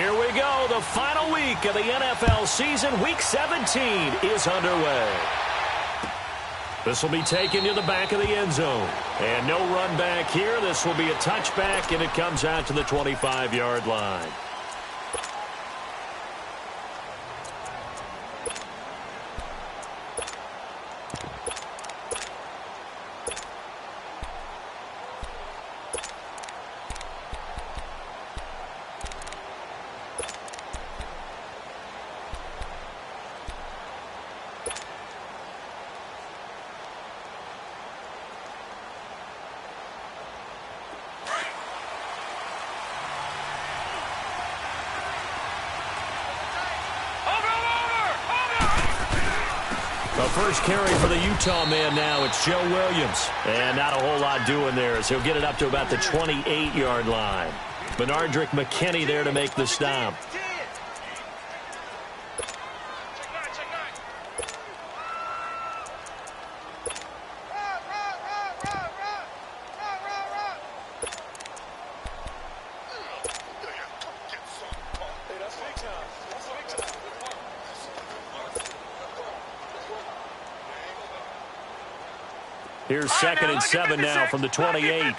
Here we go. The final week of the NFL season. Week 17 is underway. This will be taken to the back of the end zone. And no run back here. This will be a touchback, and it comes out to the 25-yard line. First carry for the Utah man now. It's Joe Williams. And not a whole lot doing there as he'll get it up to about the 28-yard line. Benardrick McKinney there to make the stop. Here's 2nd and 7 now from the 28. Watch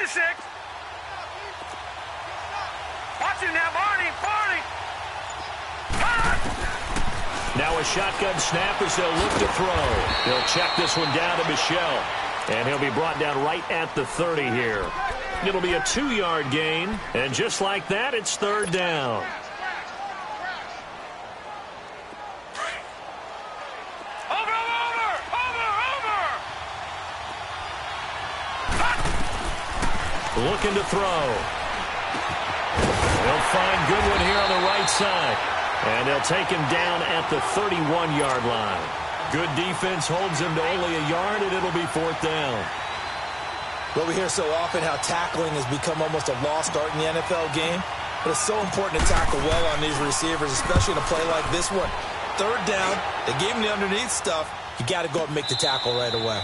it now, Barney. Now a shotgun snap as they'll look to throw. They'll check this one down to Michel. And he'll be brought down right at the 30 here. It'll be a 2-yard gain. And just like that, it's 3rd down. Looking to throw. They'll find Goodwin here on the right side. And they'll take him down at the 31-yard line. Good defense holds him to only a yard, and it'll be 4th down. Well, we hear so often how tackling has become almost a lost art in the NFL game. But it's so important to tackle well on these receivers, especially in a play like this one. 3rd down, they gave him the underneath stuff. You got to go up and make the tackle right away.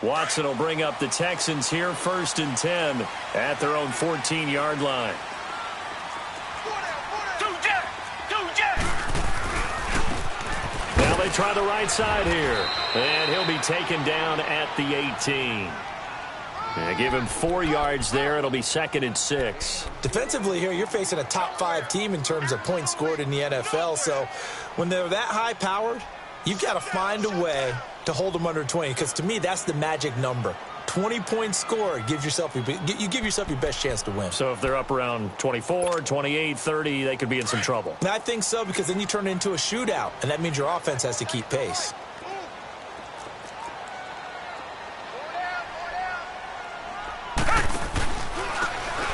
Watson will bring up the Texans here, 1st and 10 at their own 14-yard line. Now they try the right side here, and he'll be taken down at the 18. They give him 4 yards there. It'll be 2nd and 6. Defensively here, you're facing a top-5 team in terms of points scored in the NFL, so when they're that high-powered, you've got to find a way to hold them under 20, because to me, that's the magic number. 20 points scored, you give yourself your best chance to win. So if they're up around 24, 28, 30, they could be in some trouble. I think so, because then you turn it into a shootout, and that means your offense has to keep pace.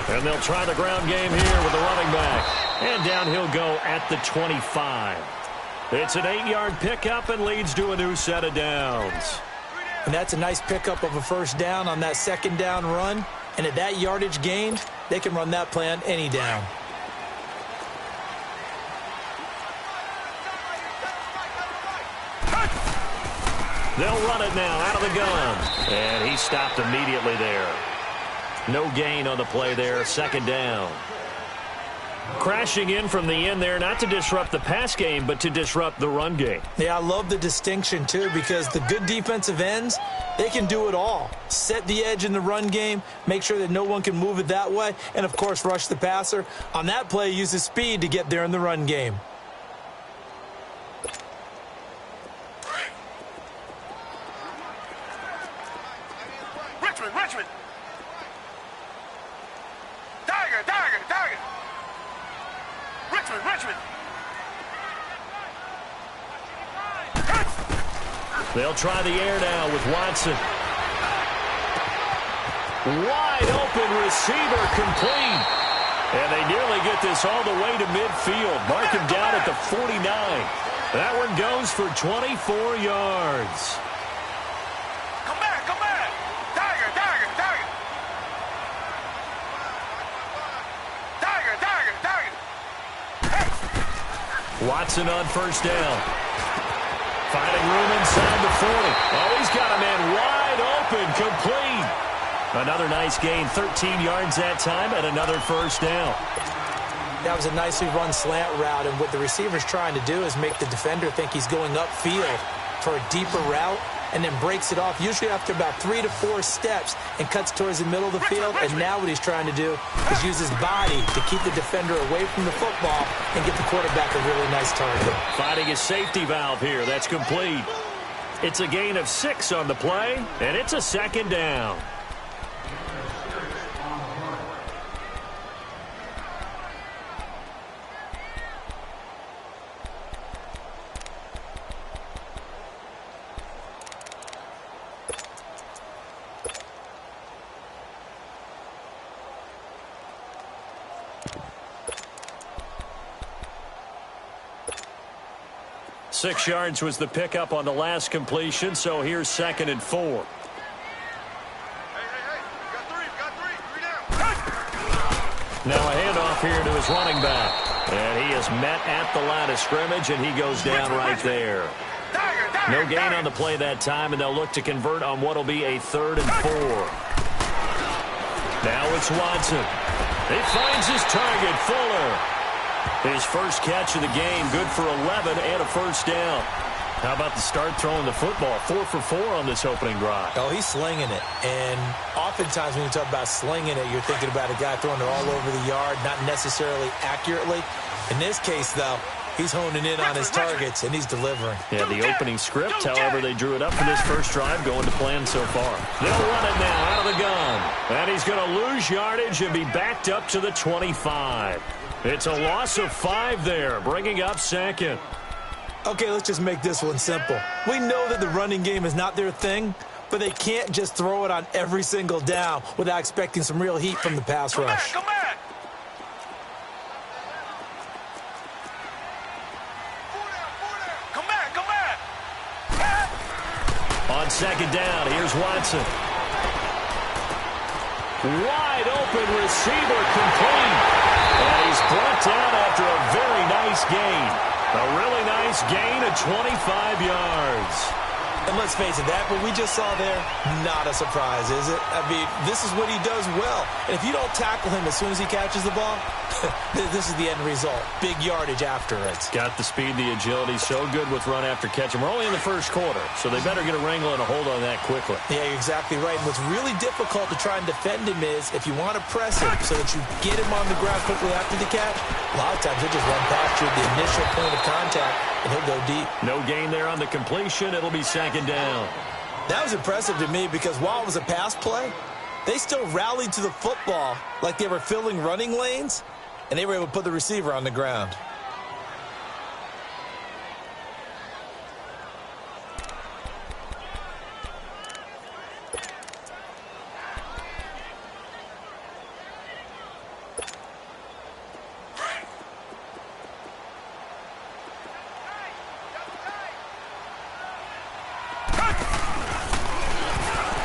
And they'll try the ground game here with the running back. And down he'll go at the 25. It's an 8-yard pickup and leads to a new set of downs. And that's a nice pickup of a 1st down on that 2nd down run. And at that yardage gained, they can run that play on any down. They'll run it now out of the gun. And he stopped immediately there. No gain on the play there, 2nd down. Crashing in from the end there, not to disrupt the pass game, but to disrupt the run game. Yeah, I love the distinction, too, because the good defensive ends, they can do it all. Set the edge in the run game, make sure that no one can move it that way, and, of course, rush the passer. On that play, use his speed to get there in the run game. Richmond. Tiger. Richmond. They'll try the air now with Watson. Wide open receiver complete. And they nearly get this all the way to midfield. Mark him down at the 49. That one goes for 24 yards. Come back, come back. Tiger, tiger, tiger. Tiger, tiger, tiger. Watson on first down. Finding room inside the 40. Oh, he's got a man wide open, complete. Another nice gain, 13 yards that time, and another first down. That was a nicely run slant route, and what the receiver's trying to do is make the defender think he's going upfield for a deeper route, and then breaks it off, usually after about 3 to 4 steps, and cuts towards the middle of the field. And now what he's trying to do is use his body to keep the defender away from the football and get the quarterback a really nice target. Finding a safety valve here. That's complete. It's a gain of 6 on the play, and it's a second down. Six yards was the pickup on the last completion, so here's 2nd and 4. Hey, got three down. Now a handoff here to his running back. And he is met at the line of scrimmage, and he goes down right there. Tiger, tiger, No gain tiger. on the play that time, and they'll look to convert on what will be a 3rd and 4. Now it's Watson. He finds his target, Fuller. His first catch of the game, good for 11 and a first down. How about the start throwing the football? 4 for 4 on this opening drive. Oh, he's slinging it. And oftentimes when you talk about slinging it, you're thinking about a guy throwing it all over the yard, not necessarily accurately. In this case, though, he's honing in on his targets, and he's delivering. Yeah, the opening script, however, they drew it up for this first drive, going to plan so far. They'll run it now out of the gun. And he's going to lose yardage and be backed up to the 25. It's a loss of 5 there, bringing up 2nd. Okay, let's just make this one simple. We know that the running game is not their thing, but they can't just throw it on every single down without expecting some real heat from the pass rush. Come back. Come back, come back. On 2nd down, here's Watson. Wide open receiver, complete. And he's brought down after a very nice gain. A really nice gain of 25 yards. And let's face it, that what we just saw there, not a surprise, is it? I mean, this is what he does well. And if you don't tackle him as soon as he catches the ball, this is the end result. Big yardage after it. Got the speed, the agility, so good with run after catch. And we're only in the first quarter, so they better get a wrangle and a hold on that quickly. Yeah, you're exactly right. And what's really difficult to try and defend him is if you want to press him so that you get him on the ground quickly after the catch, a lot of times he'll just run past you at the initial point of contact, and he'll go deep. No gain there on the completion. It'll be 2nd down. That was impressive to me because while it was a pass play, they still rallied to the football like they were filling running lanes, and they were able to put the receiver on the ground.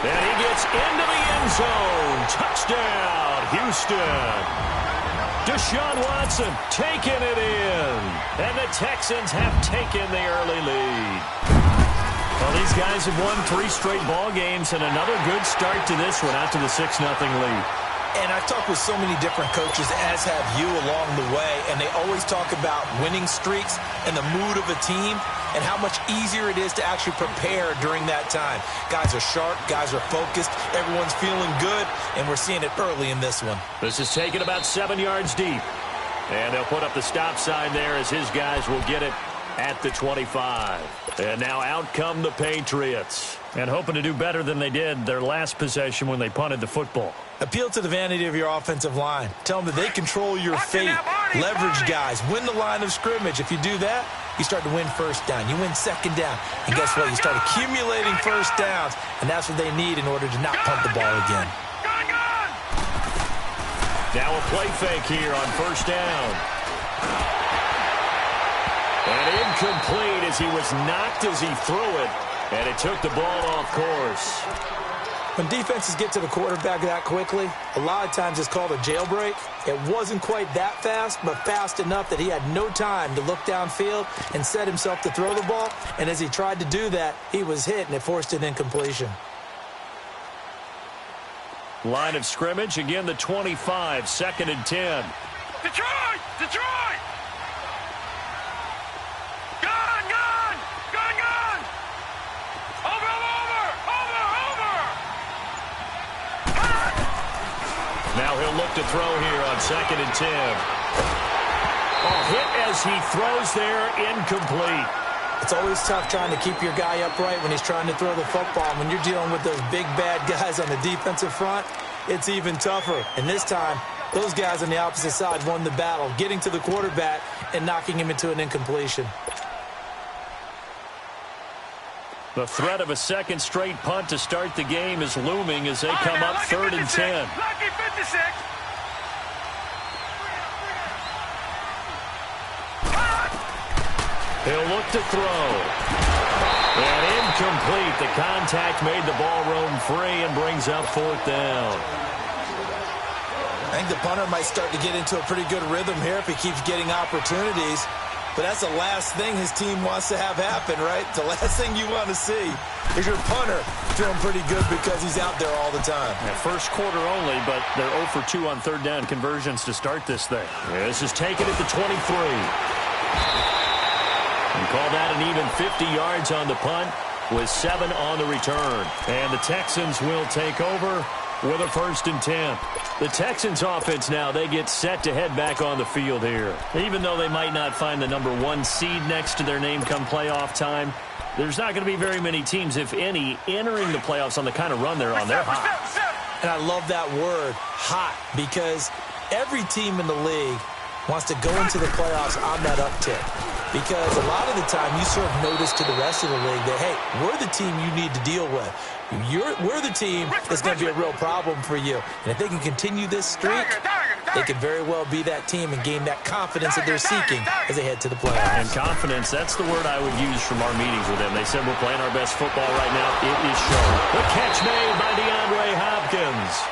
And he gets into the end zone. Touchdown, Houston. Deshaun Watson taking it in. And the Texans have taken the early lead. Well, these guys have won 3 straight ball games and another good start to this one out to the 6-0 lead. And I've talked with so many different coaches, as have you, along the way, and they always talk about winning streaks and the mood of a team and how much easier it is to actually prepare during that time. Guys are sharp, guys are focused, everyone's feeling good, and we're seeing it early in this one. This is taken about 7 yards deep. And they'll put up the stop sign there as his guys will get it at the 25. And now out come the Patriots. And hoping to do better than they did their last possession when they punted the football. Appeal to the vanity of your offensive line. Tell them that they control your fate. Leverage guys. Win the line of scrimmage. If you do that, you start to win first down. You win 2nd down. And guess what? You start accumulating first downs. And that's what they need in order to not punt the ball again. Now a play fake here on first down. And incomplete as he was knocked as he threw it, and it took the ball off course. When defenses get to the quarterback that quickly, a lot of times it's called a jailbreak. It wasn't quite that fast, but fast enough that he had no time to look downfield and set himself to throw the ball. And as he tried to do that, he was hit, and it forced an incompletion. Line of scrimmage, again the 25, 2nd and 10. Detroit! Detroit! Gun! Gun! Gun! Gun! Over! Over! Over! Over! Now he'll look to throw here on 2nd and 10. Oh, hit as he throws there, incomplete. It's always tough trying to keep your guy upright when he's trying to throw the football. When you're dealing with those big, bad guys on the defensive front, it's even tougher. And this time, those guys on the opposite side won the battle, getting to the quarterback and knocking him into an incompletion. The threat of a second straight punt to start the game is looming as they come up 3rd and 10. Lucky 56. He'll look to throw. And incomplete. The contact made the ball roam free and brings up 4th down. I think the punter might start to get into a pretty good rhythm here if he keeps getting opportunities. But that's the last thing his team wants to have happen, right? The last thing you want to see is your punter feeling pretty good because he's out there all the time. Yeah, first quarter only, but they're 0 for 2 on 3rd down conversions to start this thing. Yeah, this is taken at the 23. And call that an even 50 yards on the punt with 7 on the return. And the Texans will take over with a 1st and 10. The Texans offense now, they get set to head back on the field here. Even though they might not find the number 1 seed next to their name come playoff time, there's not going to be very many teams, if any, entering the playoffs on the kind of run they're on. They're hot. And I love that word, hot, because every team in the league wants to go into the playoffs on that uptick. Because a lot of the time you serve notice to the rest of the league that, hey, we're the team you need to deal with. We're the team that's going to be a real problem for you. And if they can continue this streak, they could very well be that team and gain that confidence that they're seeking as they head to the playoffs. And confidence, that's the word I would use from our meetings with them. They said we're playing our best football right now. It is shown. The catch made by DeAndre Hopkins.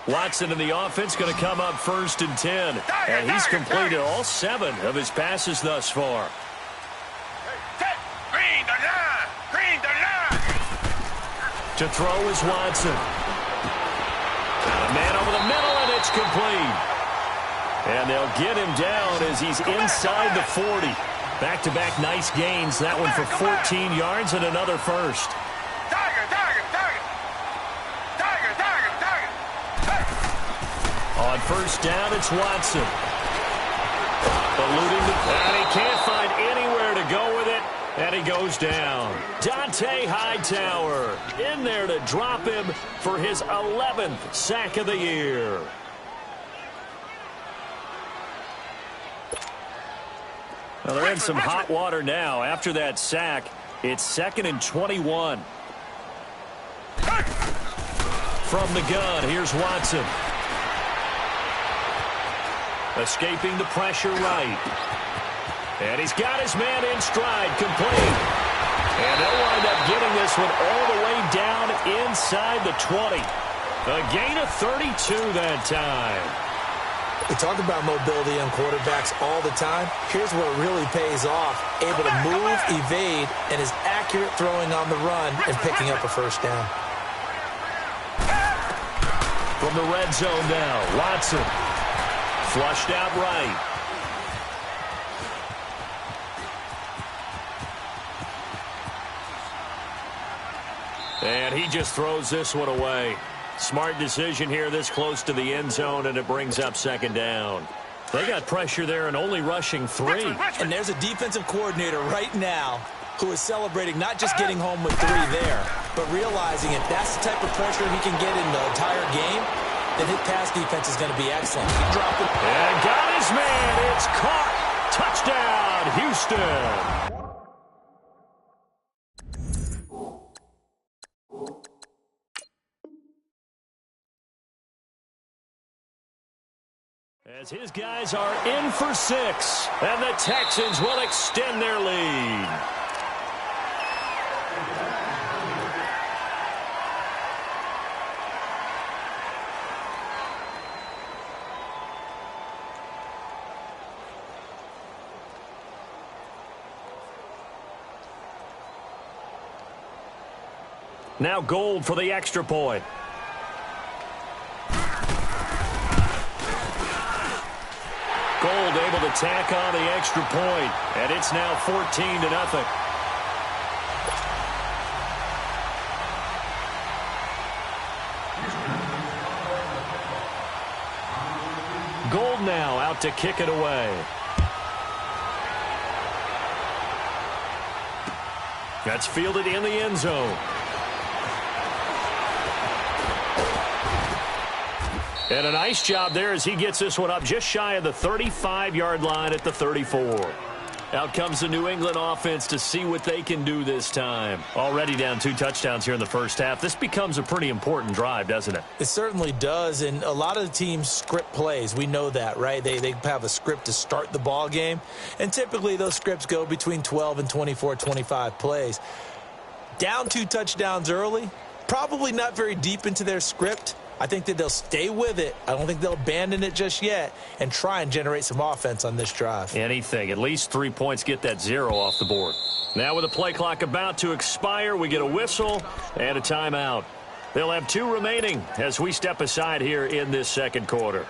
Watson in the offense going to come up 1st and 10. And he's completed all 7 of his passes thus far. Green the line! Green the line! To throw is Watson. A man over the middle, and it's complete. And they'll get him down as he's inside the 40. Back-to-back nice gains. That one for 14 yards and another first. On 1st down, it's Watson. Eluding the and he can't find anywhere to go with it, and he goes down. Dante Hightower in there to drop him for his 11th sack of the year. Well, they're in some hot water now. After that sack, it's 2nd and 21. From the gun, here's Watson. Escaping the pressure right. And he's got his man in stride, complete. And they'll wind up getting this one all the way down inside the 20. A gain of 32 that time. We talk about mobility on quarterbacks all the time. Here's where it really pays off. Able to move, evade, and is accurate throwing on the run and picking up a 1st down. From the red zone now, Watson. Flushed out right. And he just throws this one away. Smart decision here this close to the end zone, and it brings up 2nd down. They got pressure there and only rushing 3. And there's a defensive coordinator right now who is celebrating not just getting home with 3 there, but realizing if that's the type of pressure he can get in the entire game, then his pass defense is going to be excellent. He dropped it. And got his man. It's caught. Touchdown, Houston. As his guys are in for 6, and the Texans will extend their lead. Now Gold for the extra point. Gold able to tack on the extra point, and it's now 14-0. Gold now out to kick it away. That's fielded in the end zone. And a nice job there as he gets this one up just shy of the 35-yard line at the 34. Out comes the New England offense to see what they can do this time. Already down 2 touchdowns here in the first half. This becomes a pretty important drive, doesn't it? It certainly does, and a lot of the teams script plays. We know that, right? They have a script to start the ball game, and typically those scripts go between 12 and 24, 25 plays. Down 2 touchdowns early, probably not very deep into their script. I think that they'll stay with it. I don't think they'll abandon it just yet and try and generate some offense on this drive. Anything. At least 3 points, get that 0 off the board. Now with the play clock about to expire, we get a whistle and a timeout. They'll have 2 remaining as we step aside here in this second quarter.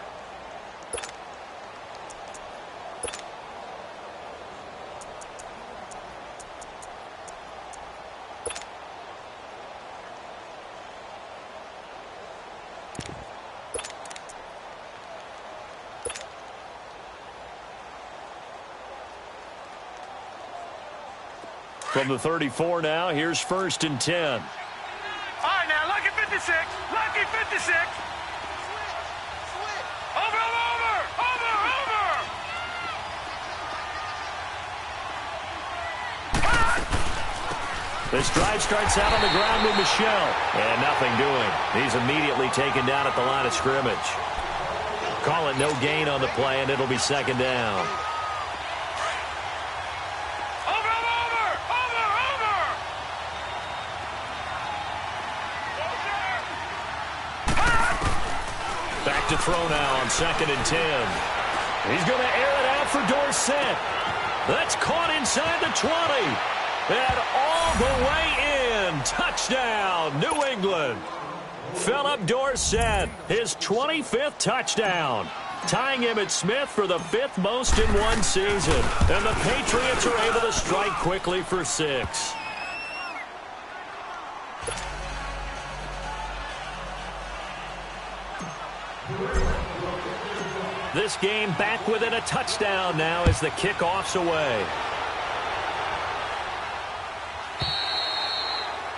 From the 34 now, here's 1st and 10. All right, now, lucky 56. Lucky 56. Over. This drive starts out on the ground with Michel. And nothing doing. He's immediately taken down at the line of scrimmage. Call it no gain on the play, and it'll be 2nd down. Back to throw now on 2nd and 10. He's going to air it out for Dorsett. That's caught inside the 20. And all the way in. Touchdown, New England. Philip Dorsett, his 25th touchdown. Tying Emmitt Smith for the 5th most in one season. And the Patriots are able to strike quickly for 6. This game back within a touchdown now as the kickoff's away.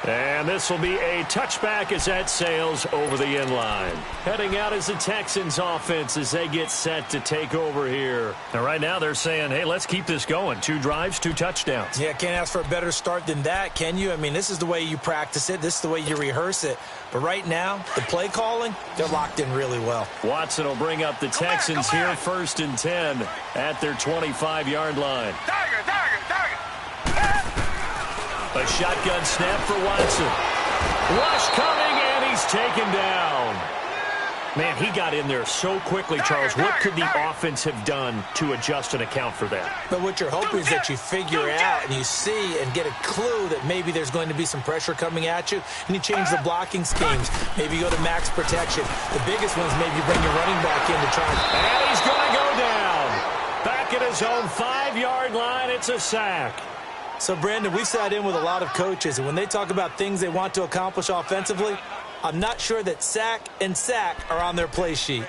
And this will be a touchback as that sails over the end line. Heading out is the Texans offense as they get set to take over here. And right now they're saying, hey, let's keep this going. 2 drives, 2 touchdowns. Yeah, can't ask for a better start than that, can you? I mean, this is the way you practice it. This is the way you rehearse it. But right now, the play calling, they're locked in really well. Watson will bring up the Texans here 1st and 10 at their 25-yard line. Tiger. A shotgun snap for Watson. Rush coming, and he's taken down. Man, he got in there so quickly, Charles. What could the offense have done to adjust and account for that? But what you're hoping is that you figure out and you see and get a clue that maybe there's going to be some pressure coming at you, and you change the blocking schemes. Maybe you go to max protection. The biggest one's maybe bring your running back in to try. And he's going to go down. Back at his own 5-yard line, it's a sack. So, Brandon, we've sat in with a lot of coaches, and when they talk about things they want to accomplish offensively, I'm not sure that sack and sack are on their play sheet.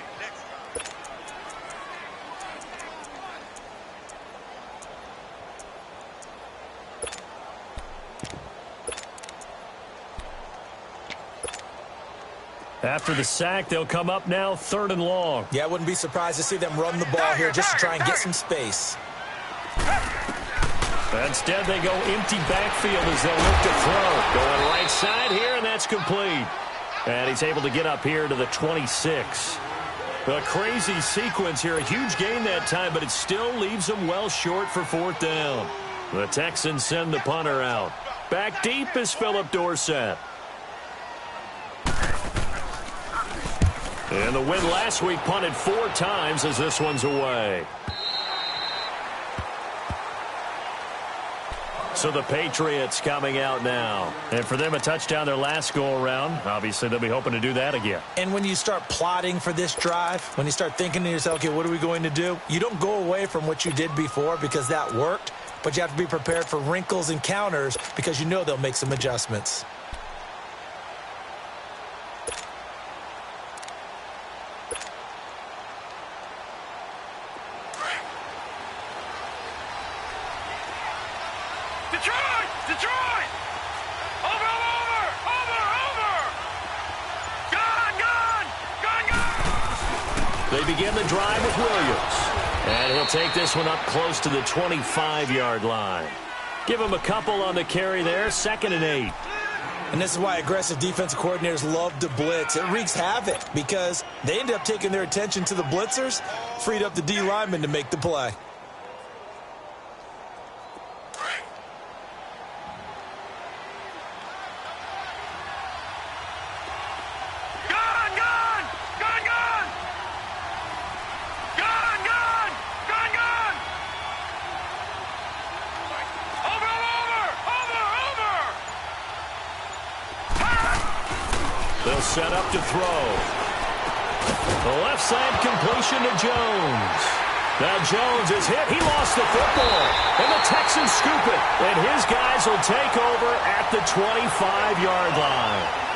After the sack, they'll come up now 3rd and long. Yeah, I wouldn't be surprised to see them run the ball here just to try and get some space. Instead, they go empty backfield as they'll look to throw. Going right side here, and that's complete. And he's able to get up here to the 26. A crazy sequence here. A huge gain that time, but it still leaves them well short for fourth down. The Texans send the punter out. Back deep is Phillip Dorsett. And the win last week punted 4 times as this one's away. So the Patriots coming out now. And for them, a touchdown their last go-around. Obviously, they'll be hoping to do that again. And when you start plotting for this drive, when you start thinking to yourself, okay, what are we going to do? You don't go away from what you did before because that worked, but you have to be prepared for wrinkles and counters because you know they'll make some adjustments. They begin the drive with Williams. And he'll take this one up close to the 25-yard line. Give him a couple on the carry there, 2nd and 8. And this is why aggressive defensive coordinators love to blitz. It wreaks havoc because they end up taking their attention to the blitzers, freed up the D lineman to make the play. They'll set up to throw. The left side completion to Jones. Now Jones is hit. He lost the football. And the Texans scoop it. And his guys will take over at the 25-yard line.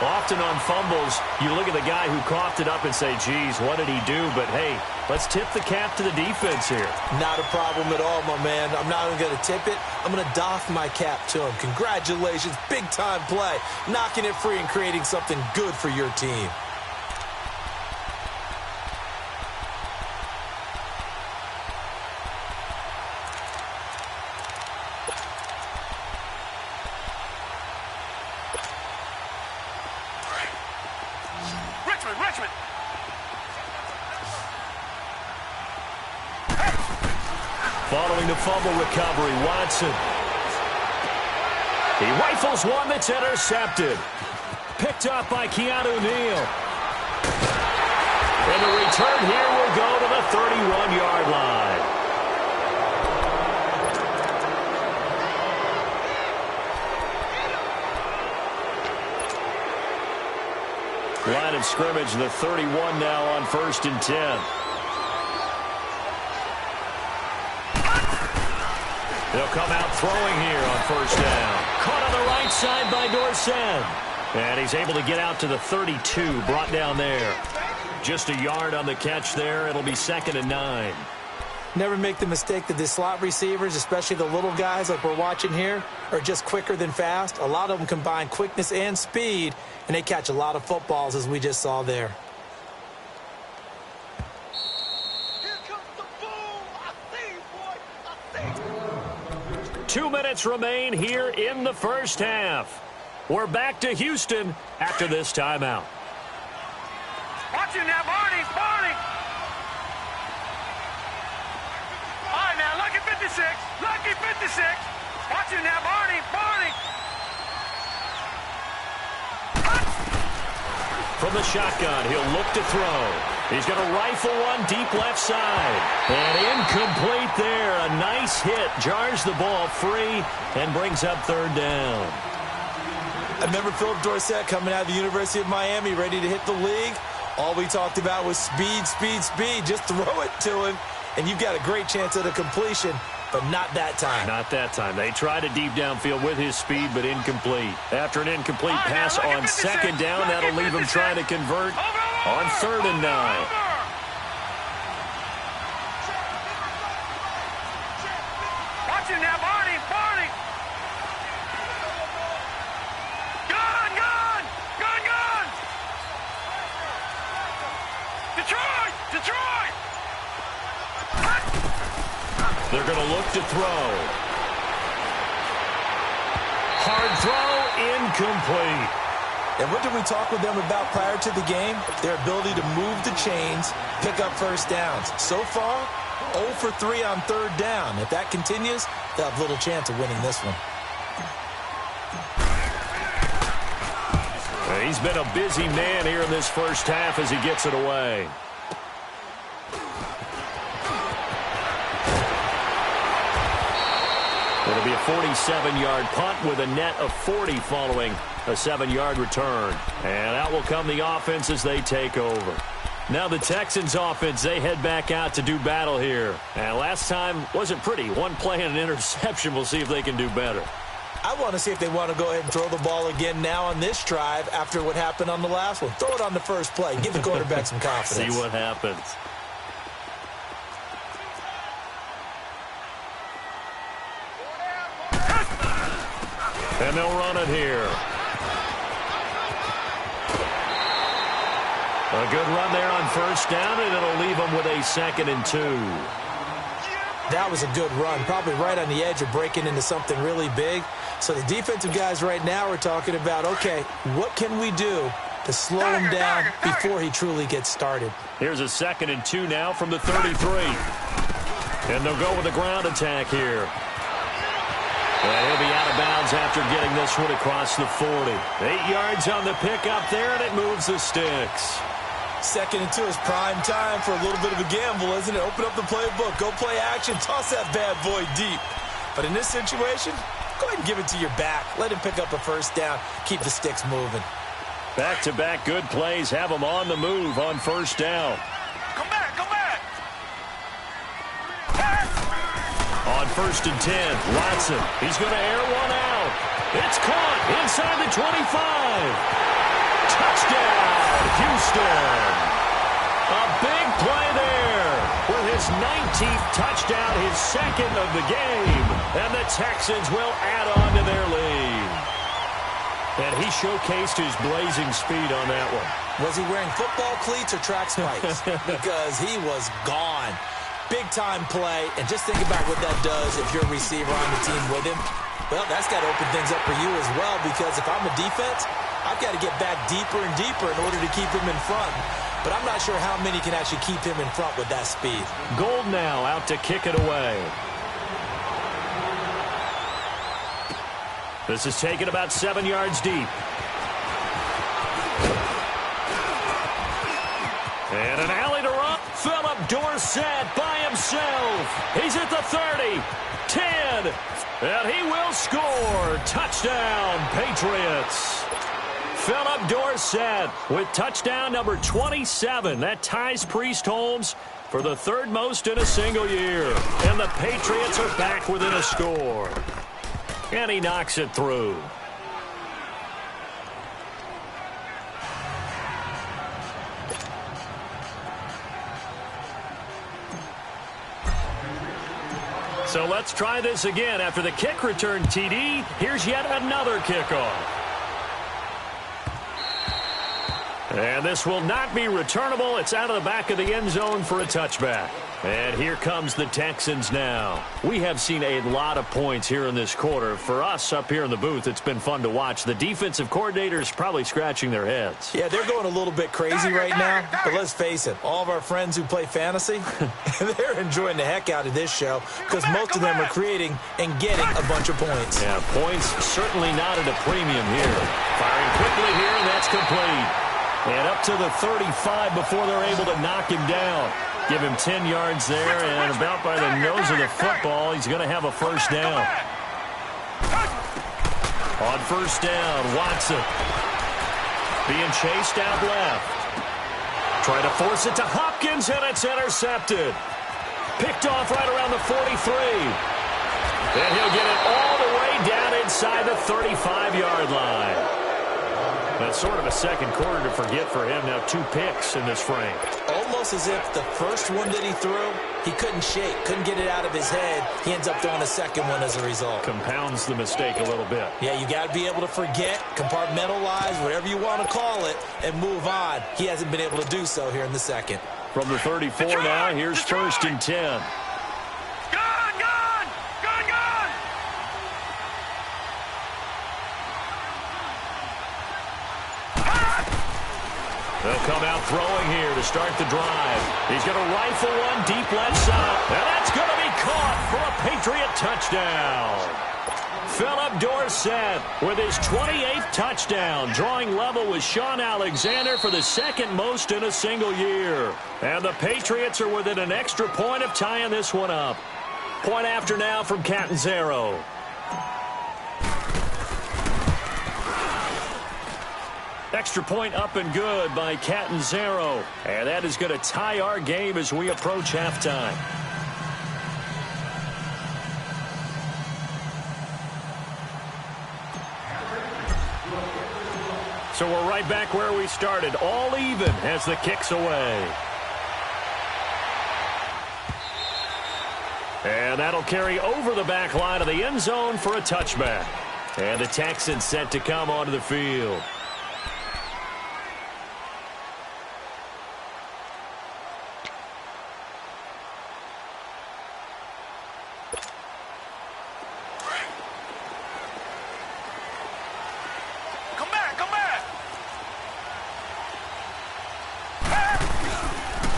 Often on fumbles, you look at the guy who coughed it up and say, geez, what did he do? But, hey, let's tip the cap to the defense here. Not a problem at all, my man. I'm not even going to tip it. I'm going to doff my cap to him. Congratulations. Big-time play. Knocking it free and creating something good for your team. Following the fumble recovery, Watson. He rifles one that's intercepted. Picked up by Keanu Neal. And the return here will go to the 31-yard line. Line of scrimmage, the 31 now on 1st and 10. They'll come out throwing here on 1st down. Caught on the right side by Dorsett. And he's able to get out to the 32, brought down there. Just a yard on the catch there. It'll be 2nd and 9. Never make the mistake that the slot receivers, especially the little guys like we're watching here, are just quicker than fast. A lot of them combine quickness and speed, and they catch a lot of footballs, as we just saw there. 2 minutes remain here in the first half. We're back to Houston after this timeout. Watch him now, Barney. All right, now, lucky 56. Lucky 56. Watch him now, Barney. From the shotgun, he'll look to throw. He's going to rifle one deep left side. And incomplete there. A nice hit. Jars the ball free and brings up 3rd down. I remember Phillip Dorsett coming out of the University of Miami, ready to hit the league. All we talked about was speed, speed, speed. Just throw it to him, and you've got a great chance at a completion, but not that time. Not that time. They tried a deep downfield with his speed, but incomplete. After an incomplete pass on 2nd down, that'll leave him trying to convert on 3rd and 9. Watch him now, Barney. Detroit! They're going to look to throw. throw incomplete. And what did we talk with them about prior to the game? Their ability to move the chains, pick up first downs. So far, 0 for 3 on third down. If that continues, they'll have little chance of winning this one. He's been a busy man here in this first half as he gets it away. It'll be a 47-yard punt with a net of 40 following a 7-yard return. And out will come the offense as they take over. Now the Texans offense, they head back out to do battle here. And last time wasn't pretty. One play and an interception. We'll see if they can do better. I want to see if they want to go ahead and throw the ball again now on this drive after what happened on the last one. Throw it on the first play. Give the quarterback some confidence. See what happens. And they'll run it here. A good run there on first down, and it'll leave them with a 2nd and 2. That was a good run, probably right on the edge of breaking into something really big. So the defensive guys right now are talking about, okay, what can we do to slow him down before he truly gets started? Here's a 2nd and 2 now from the 33. And they'll go with a ground attack here. And he'll be out of bounds after getting this one across the 40. 8 yards on the pickup there, and it moves the sticks. 2nd and 2 is prime time for a little bit of a gamble, isn't it? Open up the playbook, go play action, toss that bad boy deep. But in this situation, go ahead and give it to your back. Let him pick up a first down. Keep the sticks moving. Back-to-back good plays have him on the move on first down. Come back, come back. On 1st and 10, Watson. He's going to air one out. It's caught inside the 25. Touchdown, Houston. A big play there with his 19th touchdown, his 2nd of the game. And the Texans will add on to their lead. And he showcased his blazing speed on that one. Was he wearing football cleats or track spikes? Because he was gone. Big-time play, and just think about what that does if you're a receiver on the team with him. Well, that's got to open things up for you as well, because if I'm a defense, I've got to get back deeper and deeper in order to keep him in front. But I'm not sure how many can actually keep him in front with that speed. Gold now out to kick it away. This is taken about 7 yards deep. And an alley to run. Philip Dorsett by himself. He's at the 30, 10, and he will score. Touchdown, Patriots. Philip Dorsett with touchdown number 27. That ties Priest Holmes for the 3rd most in a single year. And the Patriots are back within a score. And he knocks it through. So let's try this again. After the kick return TD, here's yet another kickoff. And this will not be returnable. It's out of the back of the end zone for a touchback. And here comes the Texans now. We have seen a lot of points here in this quarter. For us up here in the booth, it's been fun to watch. The defensive coordinators probably scratching their heads. Yeah, they're going a little bit crazy right now. But let's face it, all of our friends who play fantasy, they're enjoying the heck out of this show because most of them are creating and getting a bunch of points. Yeah, points certainly not at a premium here. Firing quickly here, and that's complete. And up to the 35 before they're able to knock him down. Give him 10 yards there, and about by the nose of the football, he's going to have a first down. On first down, Watson. Being chased out left. Trying to force it to Hopkins, and it's intercepted. Picked off right around the 43. And he'll get it all the way down inside the 35-yard line. That's sort of a second quarter to forget for him. Now 2 picks in this frame. Almost as if the first one that he threw, he couldn't shake, couldn't get it out of his head. He ends up throwing a second one as a result. Compounds the mistake a little bit. Yeah, you got to be able to forget, compartmentalize, whatever you want to call it, and move on. He hasn't been able to do so here in the second. From the 34 now, here's 1st and 10. They'll come out throwing here to start the drive. He's going to rifle one deep left side. And that's going to be caught for a Patriot touchdown. Philip Dorsett with his 28th touchdown, drawing level with Sean Alexander for the second most in a single year. And the Patriots are within an extra point of tying this one up. Point after now from Catanzaro. Extra point up and good by Catanzaro. And that is going to tie our game as we approach halftime. So we're right back where we started, all even as the kick's away. And that'll carry over the back line of the end zone for a touchback. And the Texans set to come onto the field.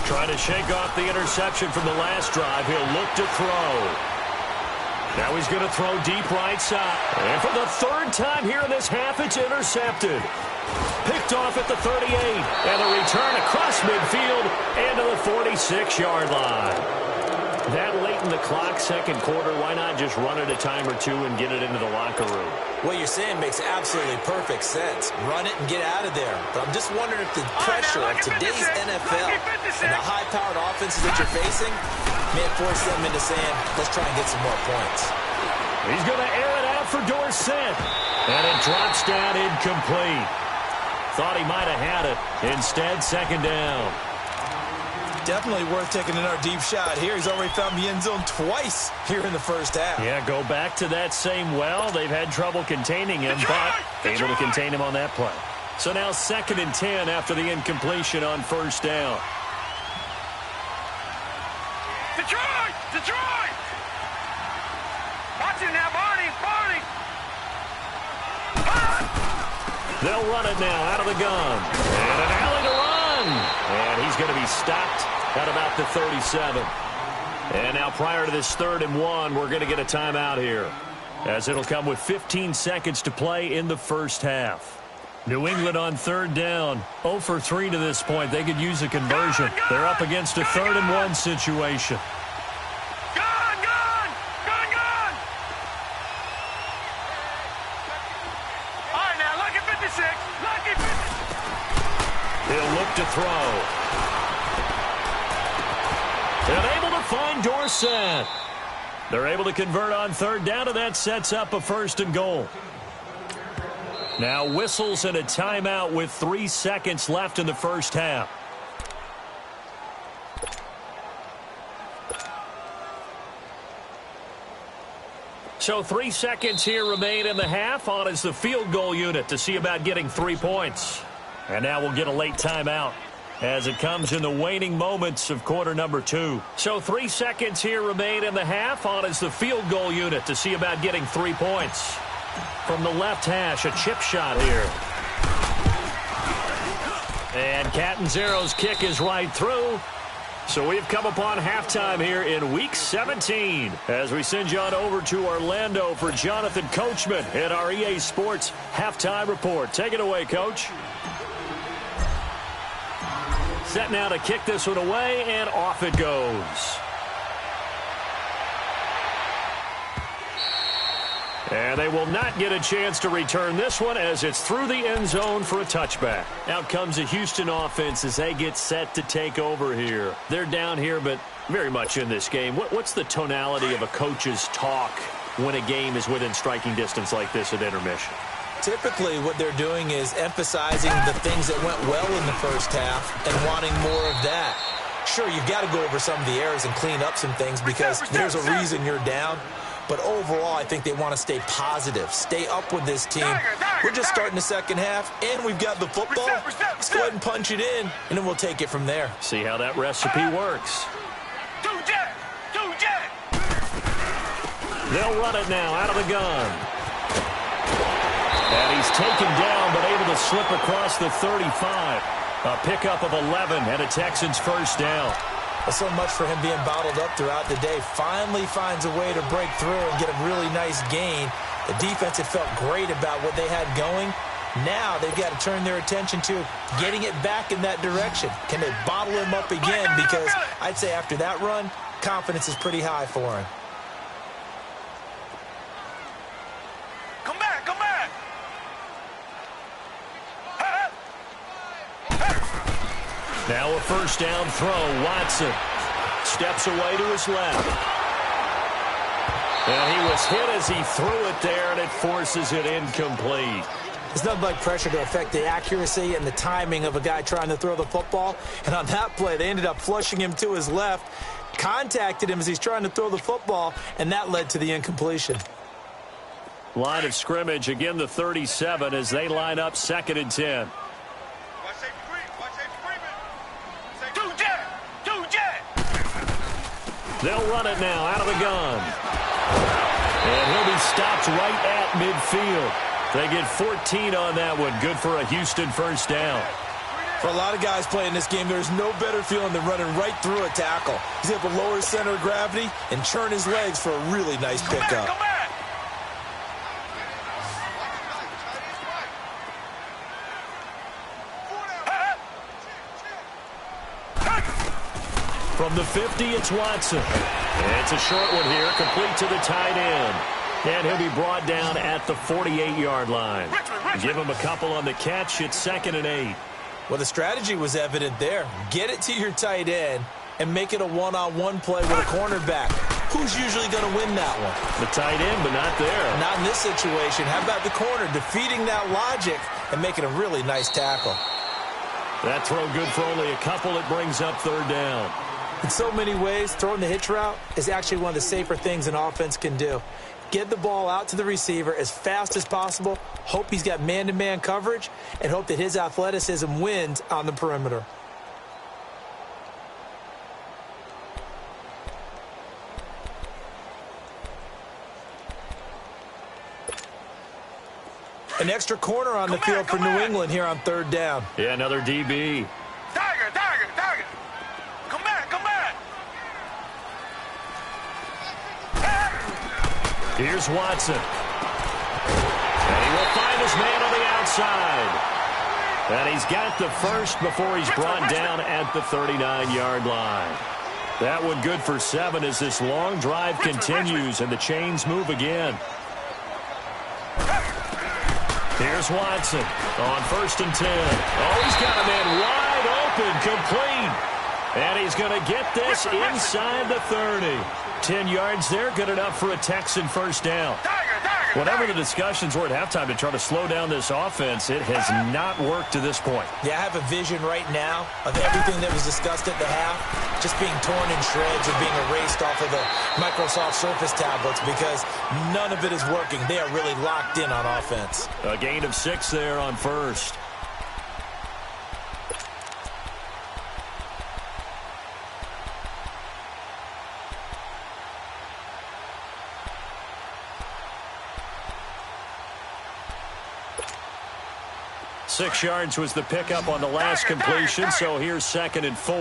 Trying to shake off the interception from the last drive. He'll look to throw. Now he's going to throw deep right side. And for the third time here in this half, it's intercepted. Picked off at the 38. And a return across midfield and to the 46-yard line. That late in the clock, second quarter, why not just run it a time or two and get it into the locker room? What you're saying makes absolutely perfect sense. Run it and get out of there. But I'm just wondering if the pressure of today's NFL and the high-powered offenses that you're facing may force them into saying, let's try and get some more points. He's going to air it out for Dorsett. And it drops down incomplete. Thought he might have had it. Instead, second down. Definitely worth taking another deep shot here. He's already found the end zone twice here in the first half. Yeah, go back to that same well. They've had trouble containing him, but able to contain him on that play. So now 2nd and 10 after the incompletion on first down. Detroit! Detroit! Watch it now, Barney! Barney! They'll run it now out of the gun. And an alley to run. And he's going to be stopped at about the 37. And now prior to this 3rd and 1, we're going to get a timeout here, as it'll come with 15 seconds to play in the first half. New England on 3rd down. 0 for 3 to this point. They could use a conversion. They're up against a 3rd and 1 situation. He'll look to throw. And able to find Dorsett. They're able to convert on 3rd down, and that sets up a 1st and goal. Now whistles and a timeout with 3 seconds left in the first half. So 3 seconds here remain in the half. On is the field goal unit to see about getting 3 points. And now we'll get a late timeout as it comes in the waning moments of quarter number 2. So 3 seconds here remain in the half. On is the field goal unit to see about getting 3 points. From the left hash, a chip shot here. And Catanzaro's kick is right through. So we've come upon halftime here in Week 17 as we send you on over to Orlando for Jonathan Coachman in our EA Sports Halftime Report. Take it away, Coach. Set now to kick this one away, and off it goes. And they will not get a chance to return this one as it's through the end zone for a touchback. Out comes the Houston offense as they get set to take over here. They're down here, but very much in this game. What's the tonality of a coach's talk when a game is within striking distance like this at intermission? Typically, what they're doing is emphasizing the things that went well in the first half and wanting more of that. Sure, you've got to go over some of the errors and clean up some things because there's a reason you're down. But overall, I think they want to stay positive, stay up with this team. We're just starting the second half, and we've got the football. Let's go ahead and punch it in, and then we'll take it from there. See how that recipe works. They'll run it now out of the gun. And he's taken down, but able to slip across the 35. A pickup of 11 and a Texans first down. Well, so much for him being bottled up throughout the day. Finally finds a way to break through and get a really nice gain. The defense had felt great about what they had going. Now they've got to turn their attention to getting it back in that direction. Can they bottle him up again? Because I'd say after that run, confidence is pretty high for him. Come back, come back. Now a first down throw. Watson steps away to his left. And he was hit as he threw it there, and it forces it incomplete. There's nothing like pressure to affect the accuracy and the timing of a guy trying to throw the football. And on that play, they ended up flushing him to his left, contacted him as he's trying to throw the football, and that led to the incompletion. Line of scrimmage, again the 37 as they line up 2nd and 10. They'll run it now out of the gun. And he'll be stopped right at midfield. They get 14 on that one. Good for a Houston first down. For a lot of guys playing this game, there's no better feeling than running right through a tackle. He's able to lower his center of gravity and churn his legs for a really nice pickup. Come back. From the 50, it's Watson. And it's a short one here, complete to the tight end. And he'll be brought down at the 48-yard line. Give him a couple on the catch. It's 2nd and 8. Well, the strategy was evident there. Get it to your tight end and make it a one-on-one play with a cornerback. Who's usually going to win that one? The tight end, but not there. Not in this situation. How about the corner defeating that logic and making a really nice tackle? That throw good for only a couple. It brings up 3rd down. In so many ways, throwing the hitch route is actually one of the safer things an offense can do. Get the ball out to the receiver as fast as possible, hope he's got man-to-man coverage, and hope that his athleticism wins on the perimeter. An extra corner on the field for New England here on 3rd down. Yeah, another DB. Tiger. Come back. Here's Watson. And he will find his man on the outside. And he's got the first before he's brought down at the 39-yard line. That one good for 7 as this long drive continues and the chains move again. Here's Watson on 1st and 10. Oh, he's got a man wide open, complete. And he's going to get this inside the 30. 10 yards there, good enough for a Texan first down. Whatever the discussions were at halftime to try to slow down this offense, it has not worked to this point. Yeah, I have a vision right now of everything that was discussed at the half just being torn in shreds or being erased off of the Microsoft Surface tablets because none of it is working. They are really locked in on offense. A gain of 6 there on 1st. Six yards was the pickup on the last completion, so here's 2nd and 4.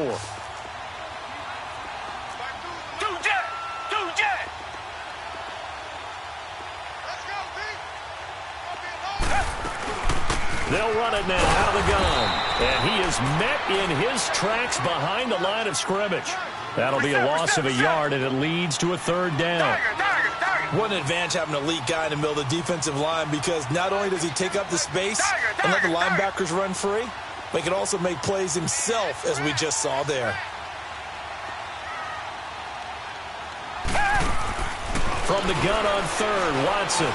They'll run it now out of the gun. And he is met in his tracks behind the line of scrimmage. That'll be a loss of a yard, and it leads to a 3rd down. What an advantage having an elite guy in the middle of the defensive line because not only does he take up the space and let the linebackers run free, but he can also make plays himself, as we just saw there. From the gun on 3rd, Watson.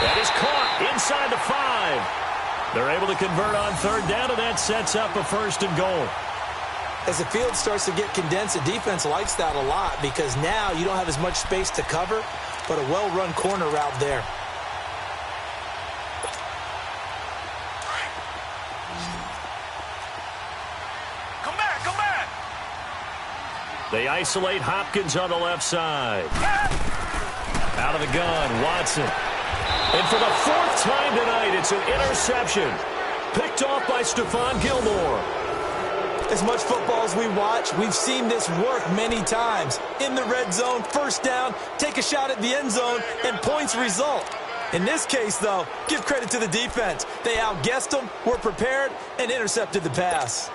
That is caught inside the 5. They're able to convert on 3rd down, and that sets up a 1st and goal. As the field starts to get condensed, the defense likes that a lot because now you don't have as much space to cover, but a well-run corner route there. Come back. They isolate Hopkins on the left side. Out of the gun, Watson. And for the 4th time tonight, it's an interception. picked off by Stephon Gilmore. As much football as we watch, we've seen this work many times. In the red zone, first down, take a shot at the end zone, and points result. In this case, though, give credit to the defense. They outguessed them, were prepared, and intercepted the pass.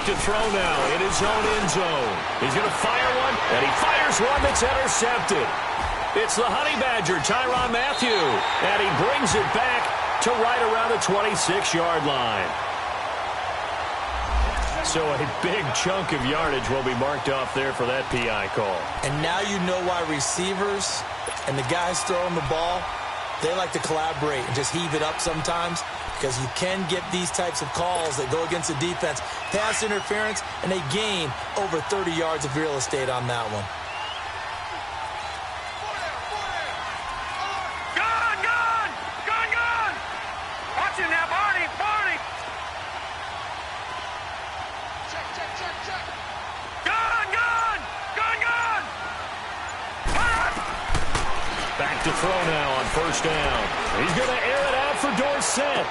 To throw now in his own end zone. He's going to fire one, and he fires one that's intercepted. It's the Honey Badger, Tyrann Mathieu, and he brings it back to right around the 26-yard line. So a big chunk of yardage will be marked off there for that PI call. And now you know why receivers and the guys throwing the ball, they like to collaborate and just heave it up sometimes, because you can get these types of calls that go against the defense, pass interference, and they gain over 30 yards of real estate on that one. Gun! Watch him now, Barney! Check! Gun! Back to throw now on first down. He's going to air it out for Dorsett.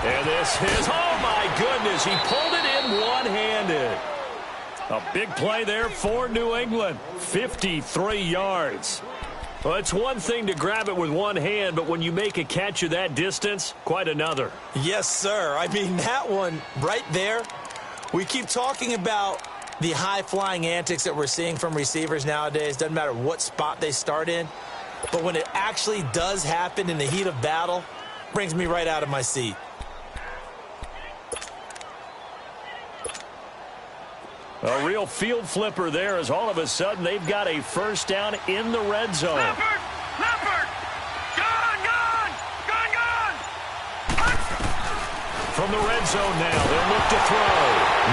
And this is, oh my goodness, he pulled it in one-handed. A big play there for New England, 53 yards. Well, it's one thing to grab it with one hand, but when you make a catch of that distance, quite another. Yes, sir. I mean, that one right there, we keep talking about the high-flying antics that we're seeing from receivers nowadays. Doesn't matter what spot they start in, but when it actually does happen in the heat of battle, brings me right out of my seat. A real field flipper there, as all of a sudden they've got a first down in the red zone. Leopard! Gun! From the red zone now, they'll look to throw.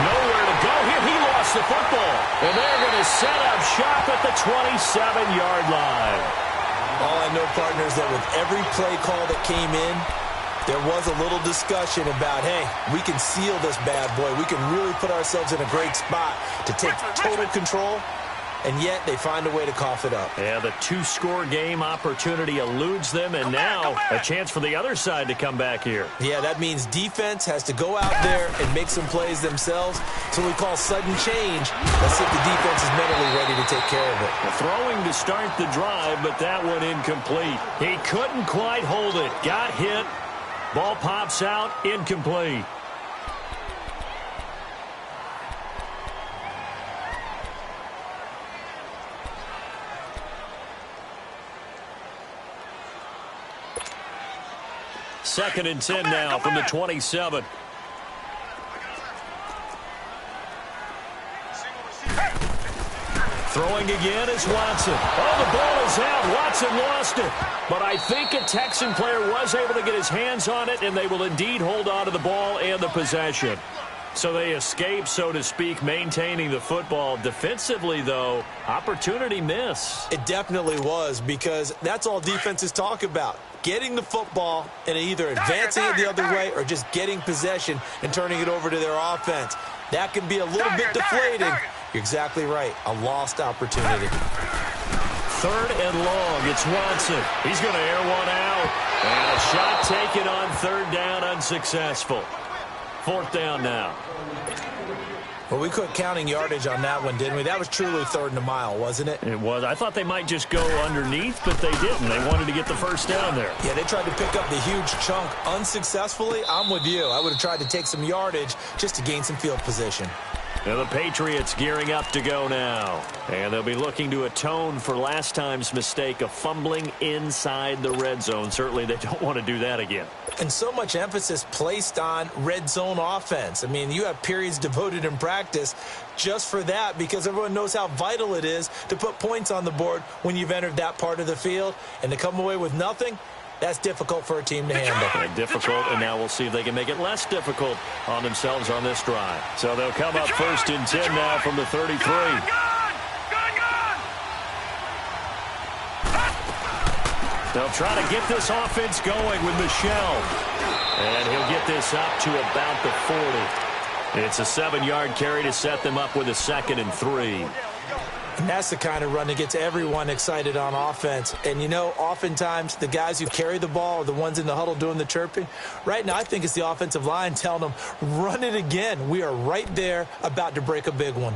Nowhere to go here. He lost the football. And they're going to set up shop at the 27-yard line. All I know, partners, that with every play call that came in, there was a little discussion about, hey, we can seal this bad boy. We can really put ourselves in a great spot to take total control, and yet they find a way to cough it up. Yeah, the two-score game opportunity eludes them, and now a chance for the other side to come back here. Yeah, that means defense has to go out there and make some plays themselves. So we call sudden change. Let's see if the defense is mentally ready to take care of it. Throwing to start the drive, but that one incomplete. He couldn't quite hold it. Got hit. Ball pops out, incomplete. Second and 10 now from the 27. Throwing again is Watson. Oh, the ball is out. Watson lost it. But I think a Texan player was able to get his hands on it, and they will indeed hold on to the ball and the possession. So they escape, so to speak, maintaining the football. Defensively, though, opportunity miss. It definitely was, because that's all defenses talk about. Getting the football and either advancing it the other way or just getting possession and turning it over to their offense. That can be a little bit deflating. You're exactly right. A lost opportunity. Third and long. It's Watson. He's going to air one out. And a shot taken on third down, unsuccessful. Fourth down now. Well, we quit counting yardage on that one, didn't we? That was truly third and a mile, wasn't it? It was. I thought they might just go underneath, but they didn't. They wanted to get the first down there. Yeah, they tried to pick up the huge chunk unsuccessfully. I'm with you. I would have tried to take some yardage just to gain some field position. Now the Patriots gearing up to go now. And they'll be looking to atone for last time's mistake of fumbling inside the red zone. Certainly they don't want to do that again. And so much emphasis placed on red zone offense. I mean, you have periods devoted in practice just for that, because everyone knows how vital it is to put points on the board when you've entered that part of the field. And to come away with nothing, That's difficult for a team to handle. And difficult, and now we'll see if they can make it less difficult on themselves on this drive. So they'll come up 1st and 10 now from the 33. They'll try to get this offense going with Michel. And he'll get this up to about the 40. It's a 7-yard carry to set them up with a 2nd and 3. And that's the kind of run that gets everyone excited on offense. And, you know, oftentimes the guys who carry the ball are the ones in the huddle doing the chirping. Right now, I think it's the offensive line telling them, run it again. We are right there about to break a big one.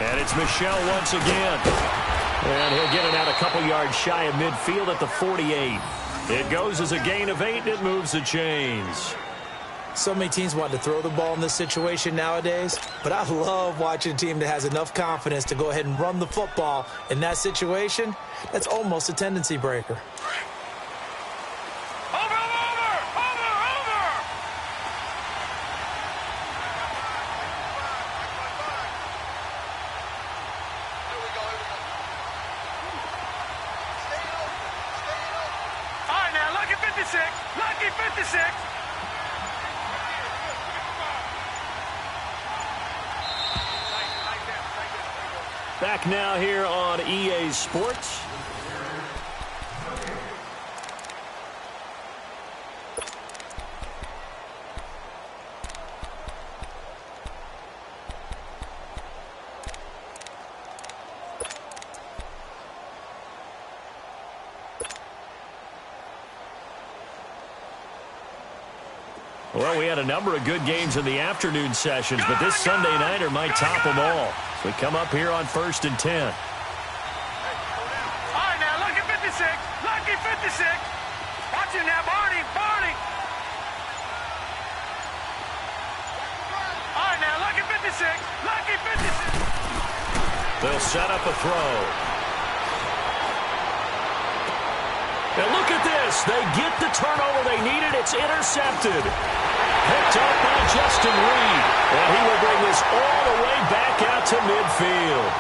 And it's Michel once again. And he'll get it out a couple yards shy of midfield at the 48. It goes as a gain of 8, and it moves the chains. So many teams want to throw the ball in this situation nowadays, but I love watching a team that has enough confidence to go ahead and run the football in that situation. That's almost a tendency breaker. Lucky 56. Back now here on EA Sports. Well, we had a number of good games in the afternoon sessions, but this Sunday nighter might top them all. So we come up here on 1st and 10. All right, now, lucky 56. Lucky 56. Watch him now, Barney. Barney. All right, now, lucky 56. Lucky 56. They'll set up a throw. And look at this. They get the turnover they needed. It's intercepted. Picked up by Justin Reed. And he will bring this all the way back out to midfield.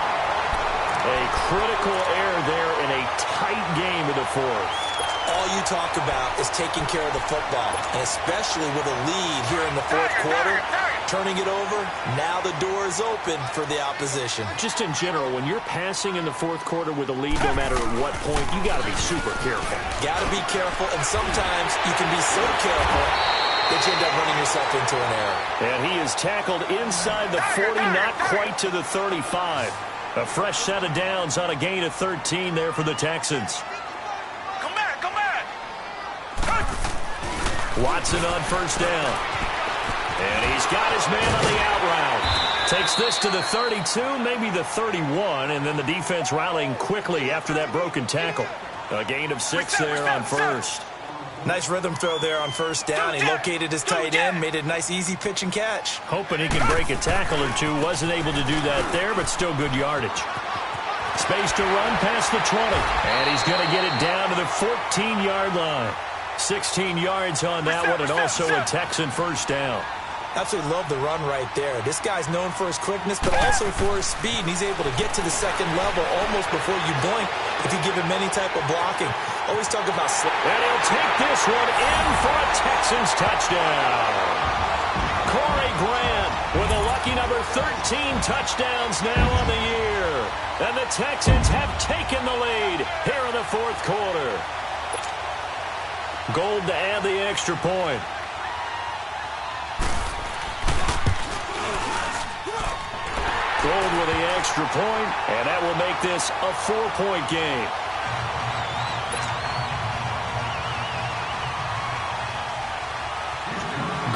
A critical error there in a tight game in the 4th. All you talk about is taking care of the football, and especially with a lead here in the 4th quarter. Turning it over, now the door is open for the opposition. Just in general, when you're passing in the 4th quarter with a lead, no matter at what point, you got to be super careful. Got to be careful, and sometimes you can be so careful that you end up running yourself into an error. And he is tackled inside the 40, not quite to the 35. A fresh set of downs on a gain of 13 there for the Texans. Come back, come back. Watson on 1st down. And he's got his man on the out route. Takes this to the 32, maybe the 31, and then the defense rallying quickly after that broken tackle. A gain of 6 there on 1st. Nice rhythm throw there on 1st down. He located his tight end, made a nice easy pitch and catch. Hoping he can break a tackle or two. Wasn't able to do that there, but still good yardage. Space to run past the 20. And he's going to get it down to the 14-yard line. 16 yards on that one, and also a Texan 1st down. Absolutely love the run right there. This guy's known for his quickness, but also for his speed. And he's able to get to the 2nd level almost before you blink if you give him any type of blocking. Always talk about slip. And he'll take this one in for a Texans touchdown. Corey Grant with a lucky number 13 touchdowns now on the year. And the Texans have taken the lead here in the 4th quarter. Gold to add the extra point. Gold with the extra point, and that will make this a 4-point game.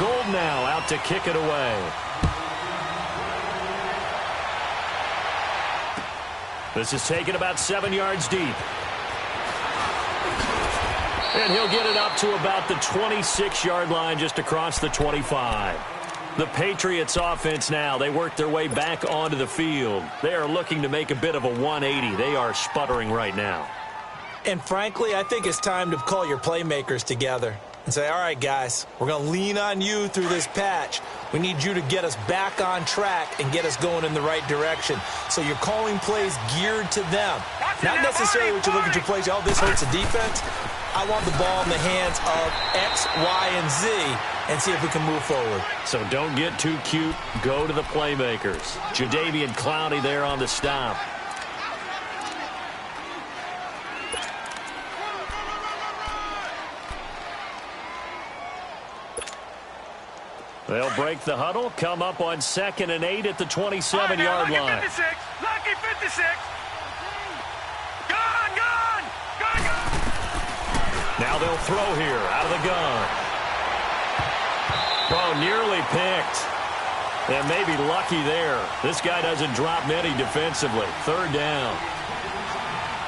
Gold now out to kick it away. This is taken about 7 yards deep. And he'll get it up to about the 26-yard line, just across the 25. The Patriots offense now, they work their way back onto the field. They are looking to make a bit of a 180. They are sputtering right now. And frankly, I think it's time to call your playmakers together and say, all right, guys, we're going to lean on you through this patch. We need you to get us back on track and get us going in the right direction. So you're calling plays geared to them. Not necessarily what you look at your plays, oh, this hurts the defense. I want the ball in the hands of X, Y, and Z and see if we can move forward. So don't get too cute. Go to the playmakers. Jadeveon Clowney there on the stop. They'll break the huddle, come up on 2nd and 8 at the 27-yard line. 56, lucky 56. Gone. Now they'll throw here out of the gun. Oh, nearly picked. And maybe lucky there. This guy doesn't drop many defensively. 3rd down.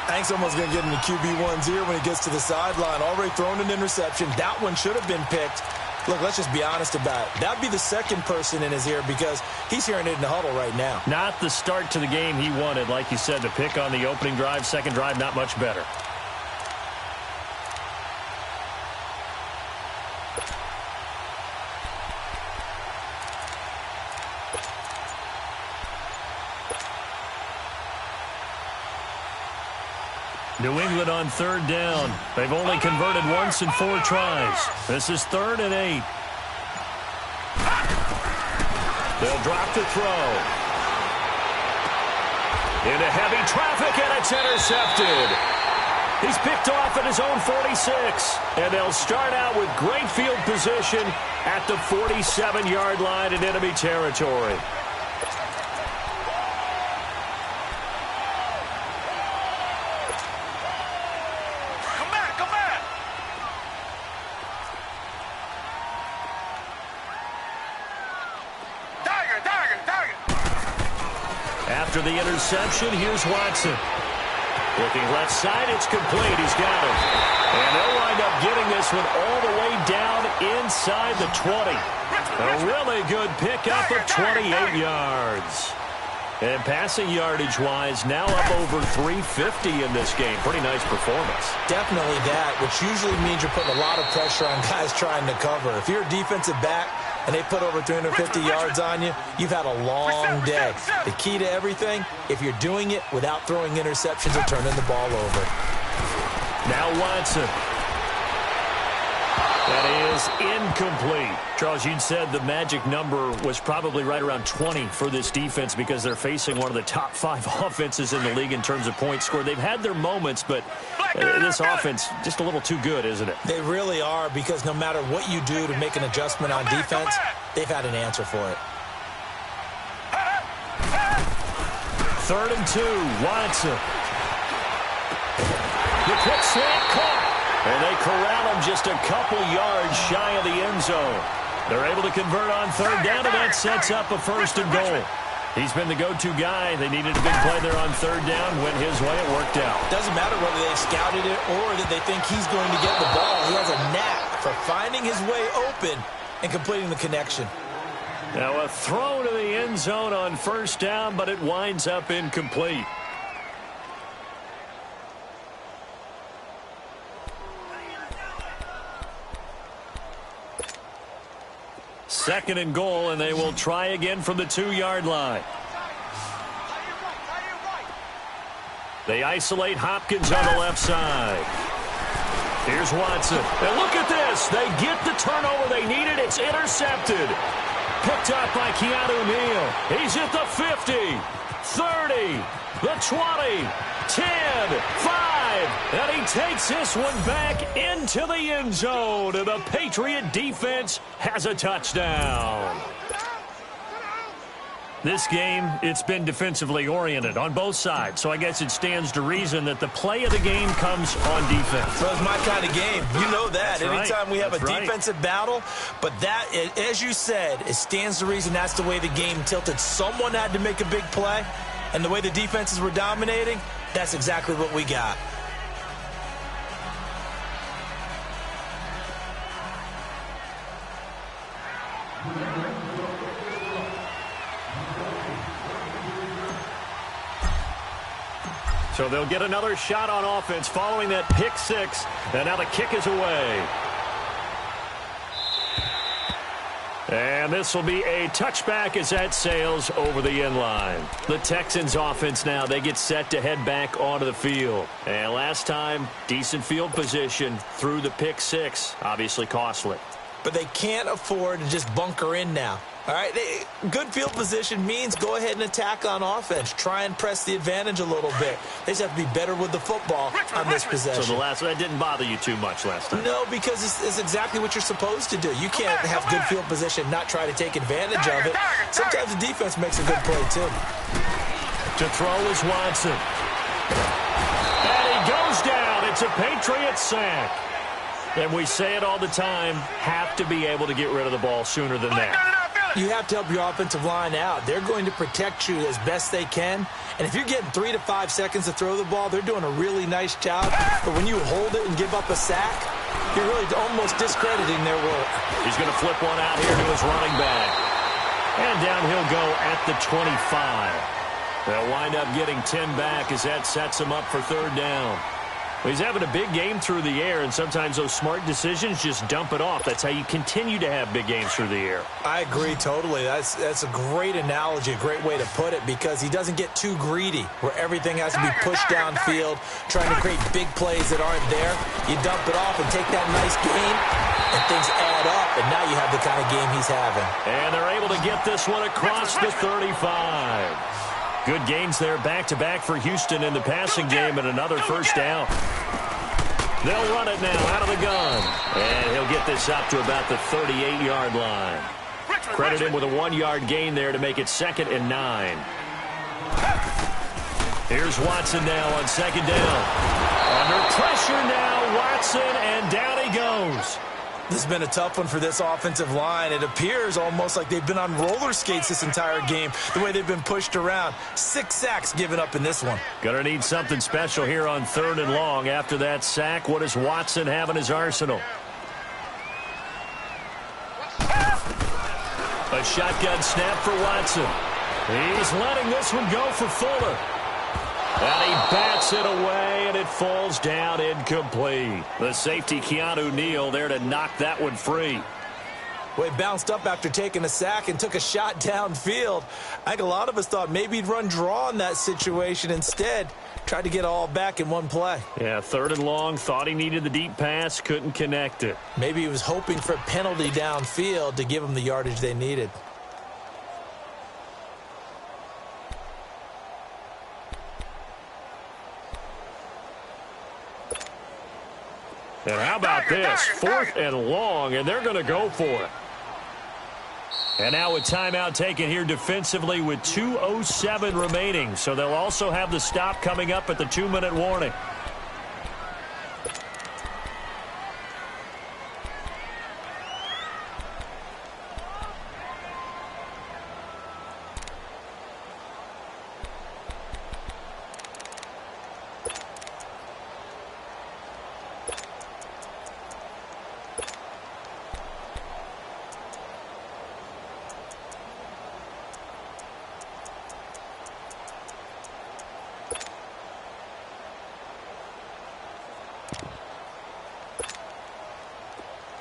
I think someone's going to get into QB1's ear when he gets to the sideline. Already thrown an interception. That one should have been picked. Look, let's just be honest about it. That'd be the second person in his ear because he's hearing it in the huddle right now. Not the start to the game he wanted. Like you said, the pick on the opening drive, second drive, not much better. New England on 3rd down. They've only converted once in 4 tries. This is 3rd and 8. They'll drop the throw. Into heavy traffic, and it's intercepted. He's picked off at his own 46. And they'll start out with great field position at the 47-yard line in enemy territory. After the interception, here's Watson. Looking left side, it's complete. He's got him. And they'll wind up getting this one all the way down inside the 20. A really good pickup of 28 yards. And passing yardage-wise, now up over 350 in this game. Pretty nice performance. Definitely that, which usually means you're putting a lot of pressure on guys trying to cover. If you're a defensive back and they put over 350 yards on you, you've had a long day. The key to everything, if you're doing it without throwing interceptions or turning the ball over. Now Watson. That is incomplete. Charles, you'd said the magic number was probably right around 20 for this defense because they're facing one of the top 5 offenses in the league in terms of points scored. They've had their moments, but this offense just a little too good, isn't it? They really are, because no matter what you do to make an adjustment on defense, they've had an answer for it. 3rd and 2, Watson. The quick slant caught. And they corral him just a couple yards shy of the end zone. They're able to convert on 3rd down, and that sets up a 1st and goal. He's been the go-to guy. They needed a big play there on 3rd down. Went his way. It worked out. Doesn't matter whether they've scouted it or that they think he's going to get the ball. He has a knack for finding his way open and completing the connection. Now a throw to the end zone on 1st down, but it winds up incomplete. 2nd and goal, and they will try again from the 2-yard line. They isolate Hopkins on the left side. Here's Watson. And look at this. They get the turnover they needed. It's intercepted. Picked up by Keanu Neal. He's at the 50, 30, the 20, 10, 5, and he takes this one back into the end zone, and the Patriot defense has a touchdown. This game, it's been defensively oriented on both sides, so I guess it stands to reason that the play of the game comes on defense. So it's my kind of game. You know that. Anytime we have a defensive battle, but that, as you said, it stands to reason that's the way the game tilted. Someone had to make a big play, and the way the defenses were dominating, that's exactly what we got. So they'll get another shot on offense following that pick six. And now the kick is away. And this will be a touchback as that sails over the end line. The Texans offense now, they get set to head back onto the field. And last time, decent field position through the pick six. Obviously costly. But they can't afford to just bunker in now. All right, good field position means go ahead and attack on offense. Try and press the advantage a little bit. They just have to be better with the football on this possession. So the last one, that didn't bother you too much last time? No, because it's exactly what you're supposed to do. You can't have good field position, not try to take advantage of it. Sometimes the defense makes a good play, too. To throw is Watson. And he goes down. It's a Patriots sack. And we say it all the time, have to be able to get rid of the ball sooner than that. You have to help your offensive line out. They're going to protect you as best they can. And if you're getting 3 to 5 seconds to throw the ball, they're doing a really nice job. But when you hold it and give up a sack, you're really almost discrediting their work. He's going to flip one out here to his running back. And down he'll go at the 25. They'll wind up getting 10 back as that sets him up for third down. Well, he's having a big game through the air, and sometimes those smart decisions just dump it off. That's how you continue to have big games through the air. I agree totally. That's a great analogy, a great way to put it, because he doesn't get too greedy where everything has to be pushed downfield, trying to create big plays that aren't there. You dump it off and take that nice gain, and things add up, and now you have the kind of game he's having. And they're able to get this one across the 35. Good gains there back-to-back for Houston in the passing game and another first down. They'll run it now out of the gun. And he'll get this up to about the 38-yard line. Credit him with a 1-yard gain there to make it 2nd and 9. Here's Watson now on 2nd down. Under pressure now, Watson, and down he goes. This has been a tough one for this offensive line. It appears almost like they've been on roller skates this entire game, the way they've been pushed around. 6 sacks given up in this one. Gonna need something special here on 3rd and long. After that sack, what does Watson have in his arsenal? A shotgun snap for Watson. He's letting this one go for Fuller. And he bats it away, and it falls down incomplete. The safety, Keanu Neal, there to knock that one free. Well, he bounced up after taking a sack and took a shot downfield. I think a lot of us thought maybe he'd run draw in that situation. Instead, tried to get it all back in one play. Yeah, 3rd and long, thought he needed the deep pass, couldn't connect it. Maybe he was hoping for a penalty downfield to give him the yardage they needed. And how about this? 4th and long, and they're going to go for it. And now a timeout taken here defensively with 2:07 remaining. So they'll also have the stop coming up at the 2-minute warning.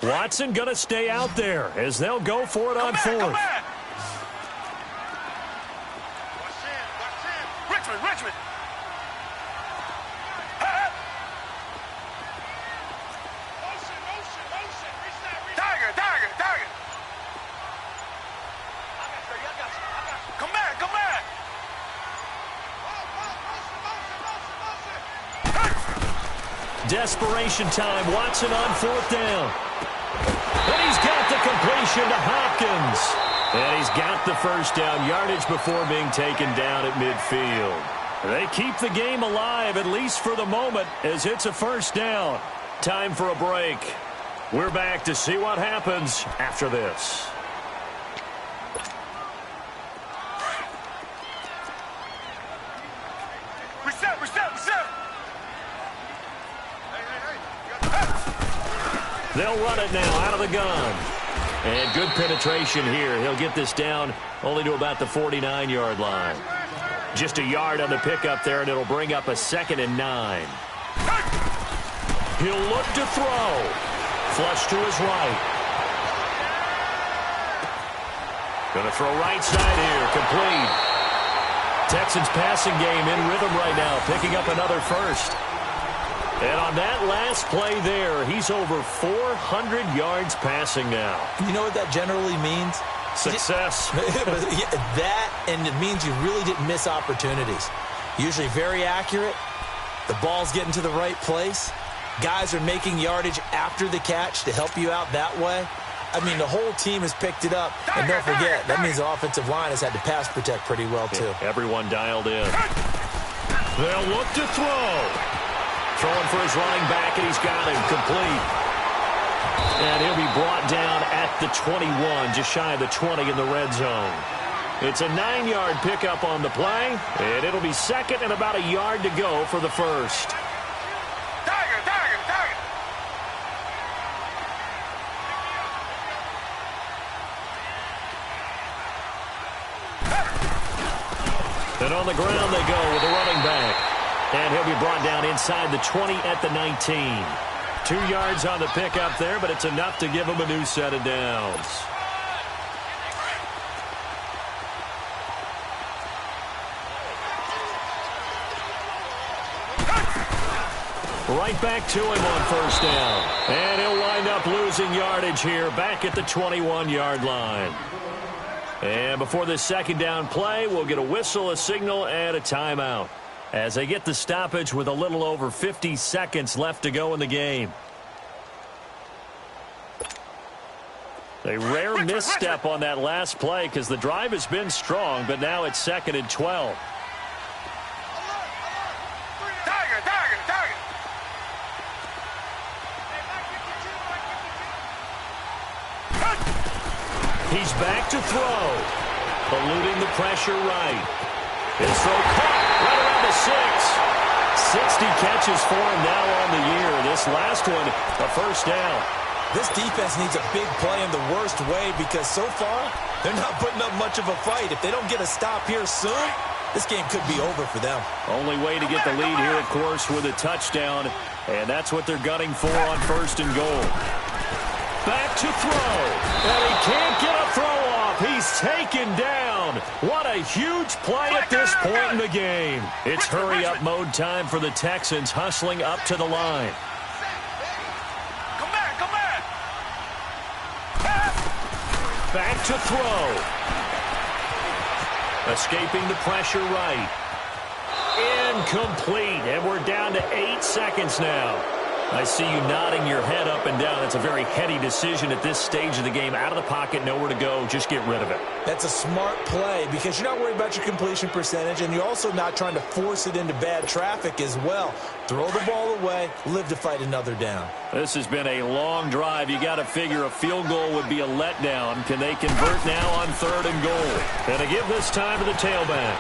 Watson going to stay out there as they'll go for it on 4th. Richmond. Tiger. Come back. Desperation time. Watson on 4th down. And he's got the completion to Hopkins. And he's got the first down yardage before being taken down at midfield. They keep the game alive, at least for the moment, as it's a first down. Time for a break. We're back to see what happens after this. Reset. They'll run it now out of the gun. And good penetration here. He'll get this down only to about the 49-yard line. Just a yard on the pickup there, and it'll bring up a 2nd and 9. He'll look to throw. Flush to his right. Going to throw right side here. Complete. Texans passing game in rhythm right now, picking up another first. And on that last play there, he's over 400 yards passing now. You know what that generally means? Success. That, and it means you really didn't miss opportunities. Usually very accurate. The ball's getting to the right place. Guys are making yardage after the catch to help you out that way. I mean, the whole team has picked it up. And don't forget, that means the offensive line has had to pass protect pretty well, too. Yeah, everyone dialed in. They'll look to throw. Throwing for his running back, and he's got him complete. And he'll be brought down at the 21, just shy of the 20 in the red zone. It's a 9-yard pickup on the play, and it'll be 2nd and about a yard to go for the first. And on the ground they go with the running back. And he'll be brought down inside the 20 at the 19. 2 yards on the pickup there, but it's enough to give him a new set of downs. Right back to him on first down. And he'll wind up losing yardage here back at the 21-yard line. And before this 2nd down play, we'll get a whistle, a signal, and a timeout as they get the stoppage with a little over 50 seconds left to go in the game. A rare misstep on that last play because the drive has been strong, but now it's 2nd and 12. He's back to throw. Eluding the pressure right. His throw caught right around the 6. 60 catches for him now on the year. This last one, a first down. This defense needs a big play in the worst way because so far, they're not putting up much of a fight. If they don't get a stop here soon, this game could be over for them. Only way to get the lead here, of course, with a touchdown. And that's what they're gunning for on 1st and goal. Back to throw. And he can't get a throw off. He's taken down. What a huge play at this point in the game. It's hurry-up mode time for the Texans, hustling up to the line. Come back. Back to throw. Escaping the pressure right. Incomplete. And we're down to 8 seconds now. I see you nodding your head up and down. It's a very heady decision at this stage of the game. Out of the pocket, nowhere to go. Just get rid of it. That's a smart play because you're not worried about your completion percentage, and you're also not trying to force it into bad traffic as well. Throw the ball away, live to fight another down. This has been a long drive. You got to figure a field goal would be a letdown. Can they convert now on 3rd and goal? And they give this time to the tailback.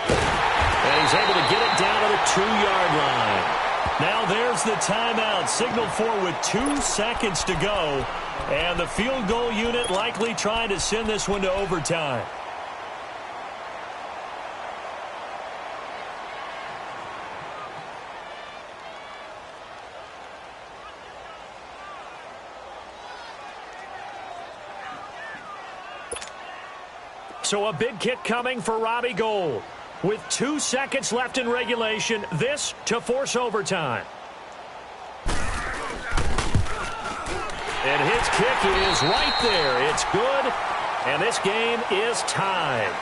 And he's able to get it down to the 2-yard line. Now there's the timeout, signaled for with 2 seconds to go. And the field goal unit likely trying to send this one to overtime. So a big kick coming for Robbie Gould. With 2 seconds left in regulation, this to force overtime. And his kick is right there. It's good, and this game is tied.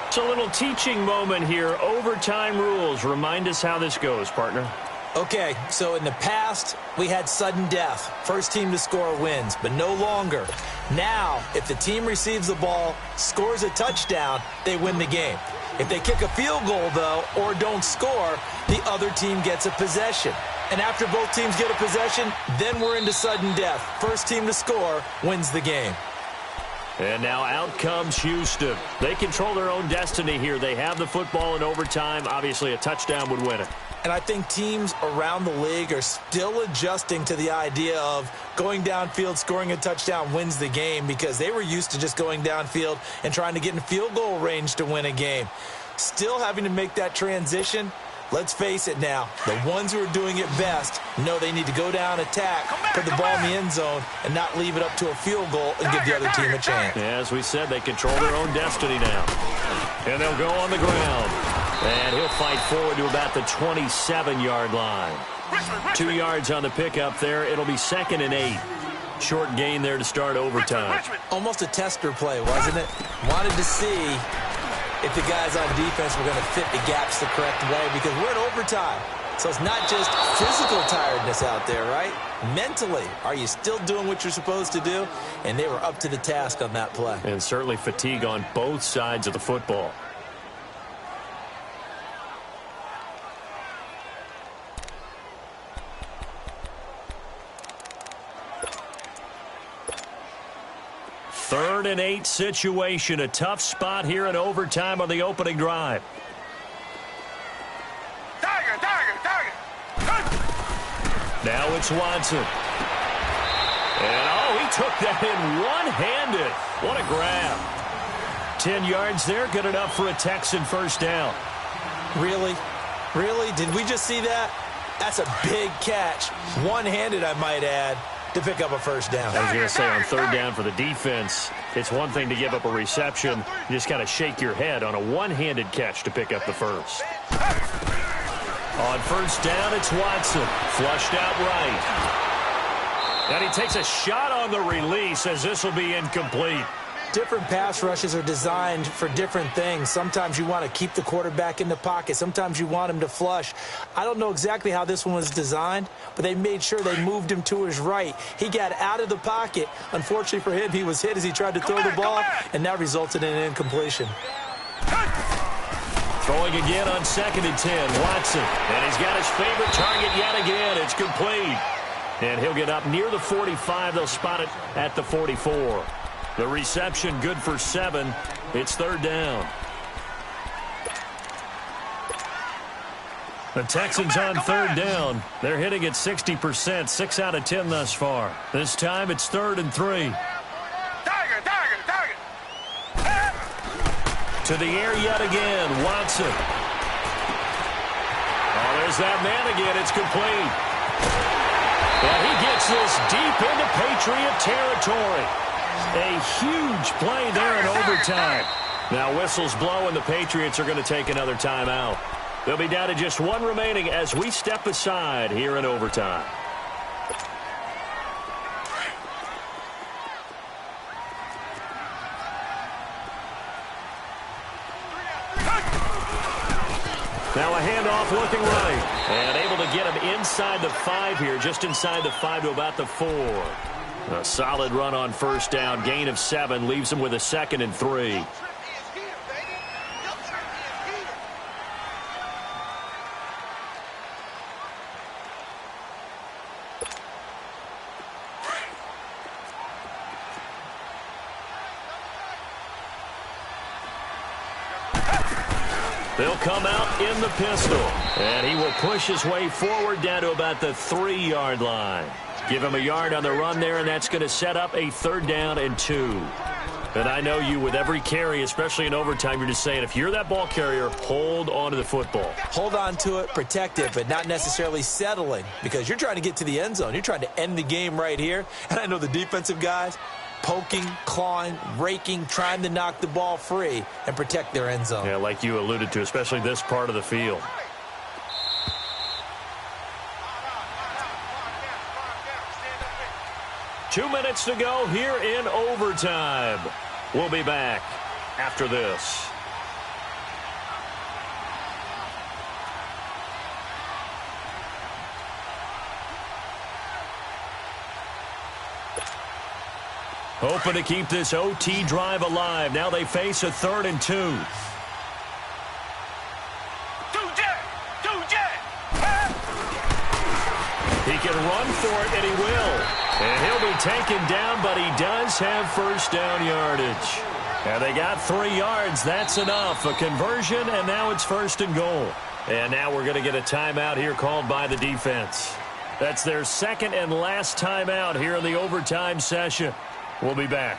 It's a little teaching moment here. Overtime rules. Remind us how this goes, partner. Okay, so in the past, we had sudden death. First team to score wins, but no longer. Now, if the team receives the ball, scores a touchdown, they win the game. If they kick a field goal, though, or don't score, the other team gets a possession. And after both teams get a possession, then we're into sudden death. First team to score wins the game. And now out comes Houston. They control their own destiny here. They have the football in overtime. Obviously, a touchdown would win it. And I think teams around the league are still adjusting to the idea of going downfield, scoring a touchdown wins the game, because they were used to just going downfield and trying to get in field goal range to win a game. Still having to make that transition. Let's face it now, the ones who are doing it best know they need to go down, attack, put the ball in the end zone, and not leave it up to a field goal and give the other team a chance. Yeah, as we said, they control their own destiny now. And they'll go on the ground. And he'll fight forward to about the 27-yard line. 2 yards on the pickup there. It'll be 2nd and 8. Short gain there to start overtime. Almost a tester play, wasn't it? Wanted to see if the guys on defense were going to fit the gaps the correct way, because we're in overtime. So it's not just physical tiredness out there, right? Mentally, are you still doing what you're supposed to do? And they were up to the task on that play. And certainly fatigue on both sides of the football. Third and 8 situation. A tough spot here in overtime on the opening drive. Now it's Watson. And, oh, he took that in one-handed. What a grab. 10 yards there, good enough for a Texan first down. Really? Really? Did we just see that? That's a big catch. One-handed, I might add, to pick up a first down. I was going to say, on third down for the defense, it's one thing to give up a reception. You just kind of shake your head on a one-handed catch to pick up the first. On first down, it's Watson. Flushed out right. And he takes a shot on the release as this will be incomplete. Different pass rushes are designed for different things. Sometimes you want to keep the quarterback in the pocket. Sometimes you want him to flush. I don't know exactly how this one was designed, but they made sure they moved him to his right. He got out of the pocket. Unfortunately for him, he was hit as he tried to throw the ball, and that resulted in an incompletion. Throwing again on 2nd and 10, Watson. And he's got his favorite target yet again. It's complete. And he'll get up near the 45. They'll spot it at the 44. The reception good for 7. It's third down. The Texans on third down. They're hitting at 60%, 6 out of 10 thus far. This time it's 3rd and 3. To the air yet again, Watson. Oh, there's that man again. It's complete. And he gets this deep into Patriot territory. A huge play there in overtime. Now whistles blow, and the Patriots are going to take another timeout. They'll be down to just 1 remaining as we step aside here in overtime. Now a handoff looking right. And able to get him inside the 5 here, just inside the 5 to about the 4. A solid run on first down. Gain of 7 leaves him with a 2nd and 3. They'll come out in the pistol. And he will push his way forward down to about the 3-yard line. Give him a yard on the run there, and that's going to set up a 3rd down and 2. And I know you, with every carry, especially in overtime, you're just saying, if you're that ball carrier, hold on to the football. Hold on to it, protect it, but not necessarily settling, because you're trying to get to the end zone. You're trying to end the game right here. And I know the defensive guys, poking, clawing, raking, trying to knock the ball free and protect their end zone. Yeah, like you alluded to, especially this part of the field. Two minutes to go here in overtime. We'll be back after this. Hoping to keep this OT drive alive. Now they face a 3rd and 2. He can run for it, and he will. And he'll be taken down, but he does have first down yardage. And they got 3 yards. That's enough. A conversion, and now it's first and goal. And now we're going to get a timeout here called by the defense. That's their second and last timeout here in the overtime session. We'll be back.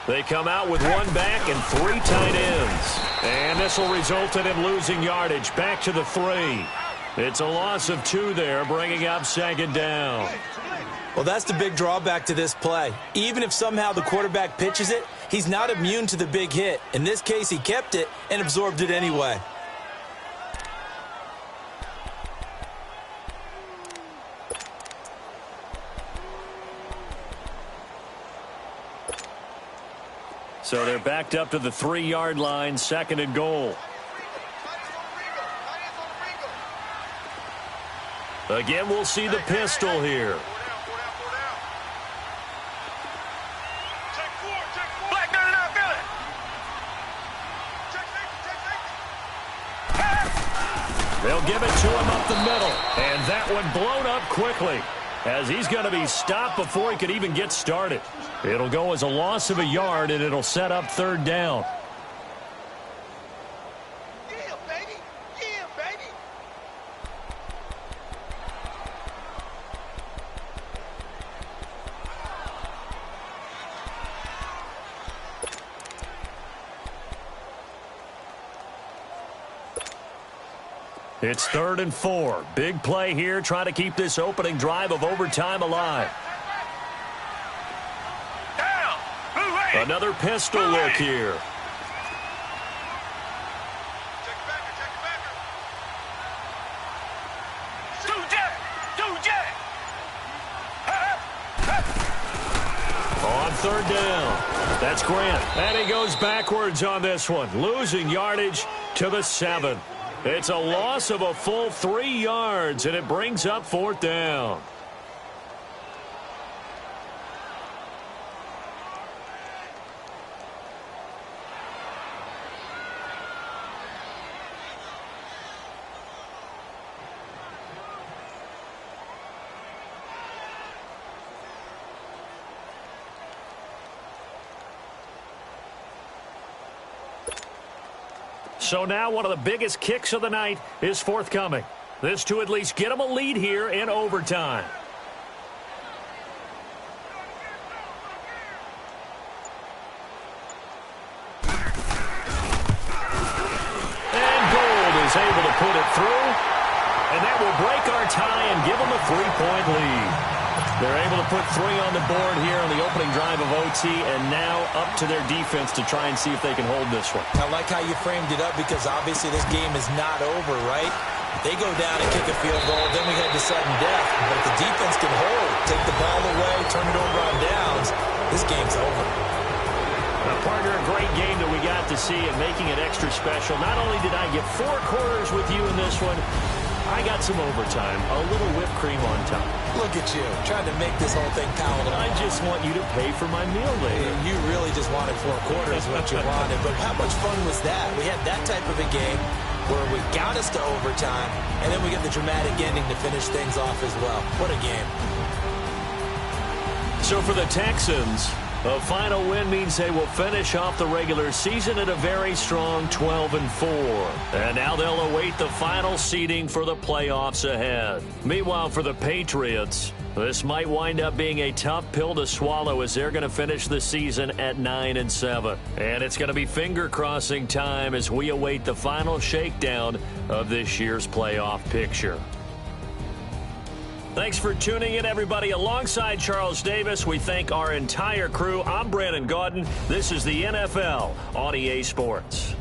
They come out with 1 back and 3 tight ends. And this will result in him losing yardage back to the 3. It's a loss of 2 there, bringing up second down. Well, that's the big drawback to this play. Even if somehow the quarterback pitches it, he's not immune to the big hit. In this case, he kept it and absorbed it anyway. So they're backed up to the 3-yard line, second and goal. Again, we'll see the pistol here. They'll give it to him up the middle. And that one blown up quickly, as he's going to be stopped before he could even get started. It'll go as a loss of a yard, and it'll set up third down. Yeah, baby. Yeah, baby. It's 3rd and 4. Big play here, trying to keep this opening drive of overtime alive. Another pistol look here. On 3rd down. That's Grant. And he goes backwards on this one, losing yardage to the 7. It's a loss of a full 3 yards, and it brings up 4th down. So now one of the biggest kicks of the night is forthcoming. This to at least get them a lead here in overtime. And Gold is able to put it through. And that will break our tie and give them a 3-point lead. They're able to put 3 on the board here on the opening drive of OT, and now up to their defense to try and see if they can hold this one. I like how you framed it up, because obviously this game is not over, right? They go down and kick a field goal, then we head to sudden death. But if the defense can hold, take the ball away, turn it over on downs, this game's over. Now, partner, a great game that we got to see and making it extra special. Not only did I get 4 quarters with you in this one, I got some overtime, a little whipped cream on top. Look at you, trying to make this whole thing palatable. I just want you to pay for my meal later. You really just wanted 4 quarters, what you wanted. But how much fun was that? We had that type of a game where we got us to overtime, and then we get the dramatic ending to finish things off as well. What a game. So for the Texans, a final win means they will finish off the regular season at a very strong 12-4. And now they'll await the final seeding for the playoffs ahead. Meanwhile, for the Patriots, this might wind up being a tough pill to swallow, as they're going to finish the season at 9-7. And it's going to be finger-crossing time as we await the final shakedown of this year's playoff picture. Thanks for tuning in, everybody. Alongside Charles Davis, we thank our entire crew. I'm Brandon Gaudin. This is the NFL on EA Sports.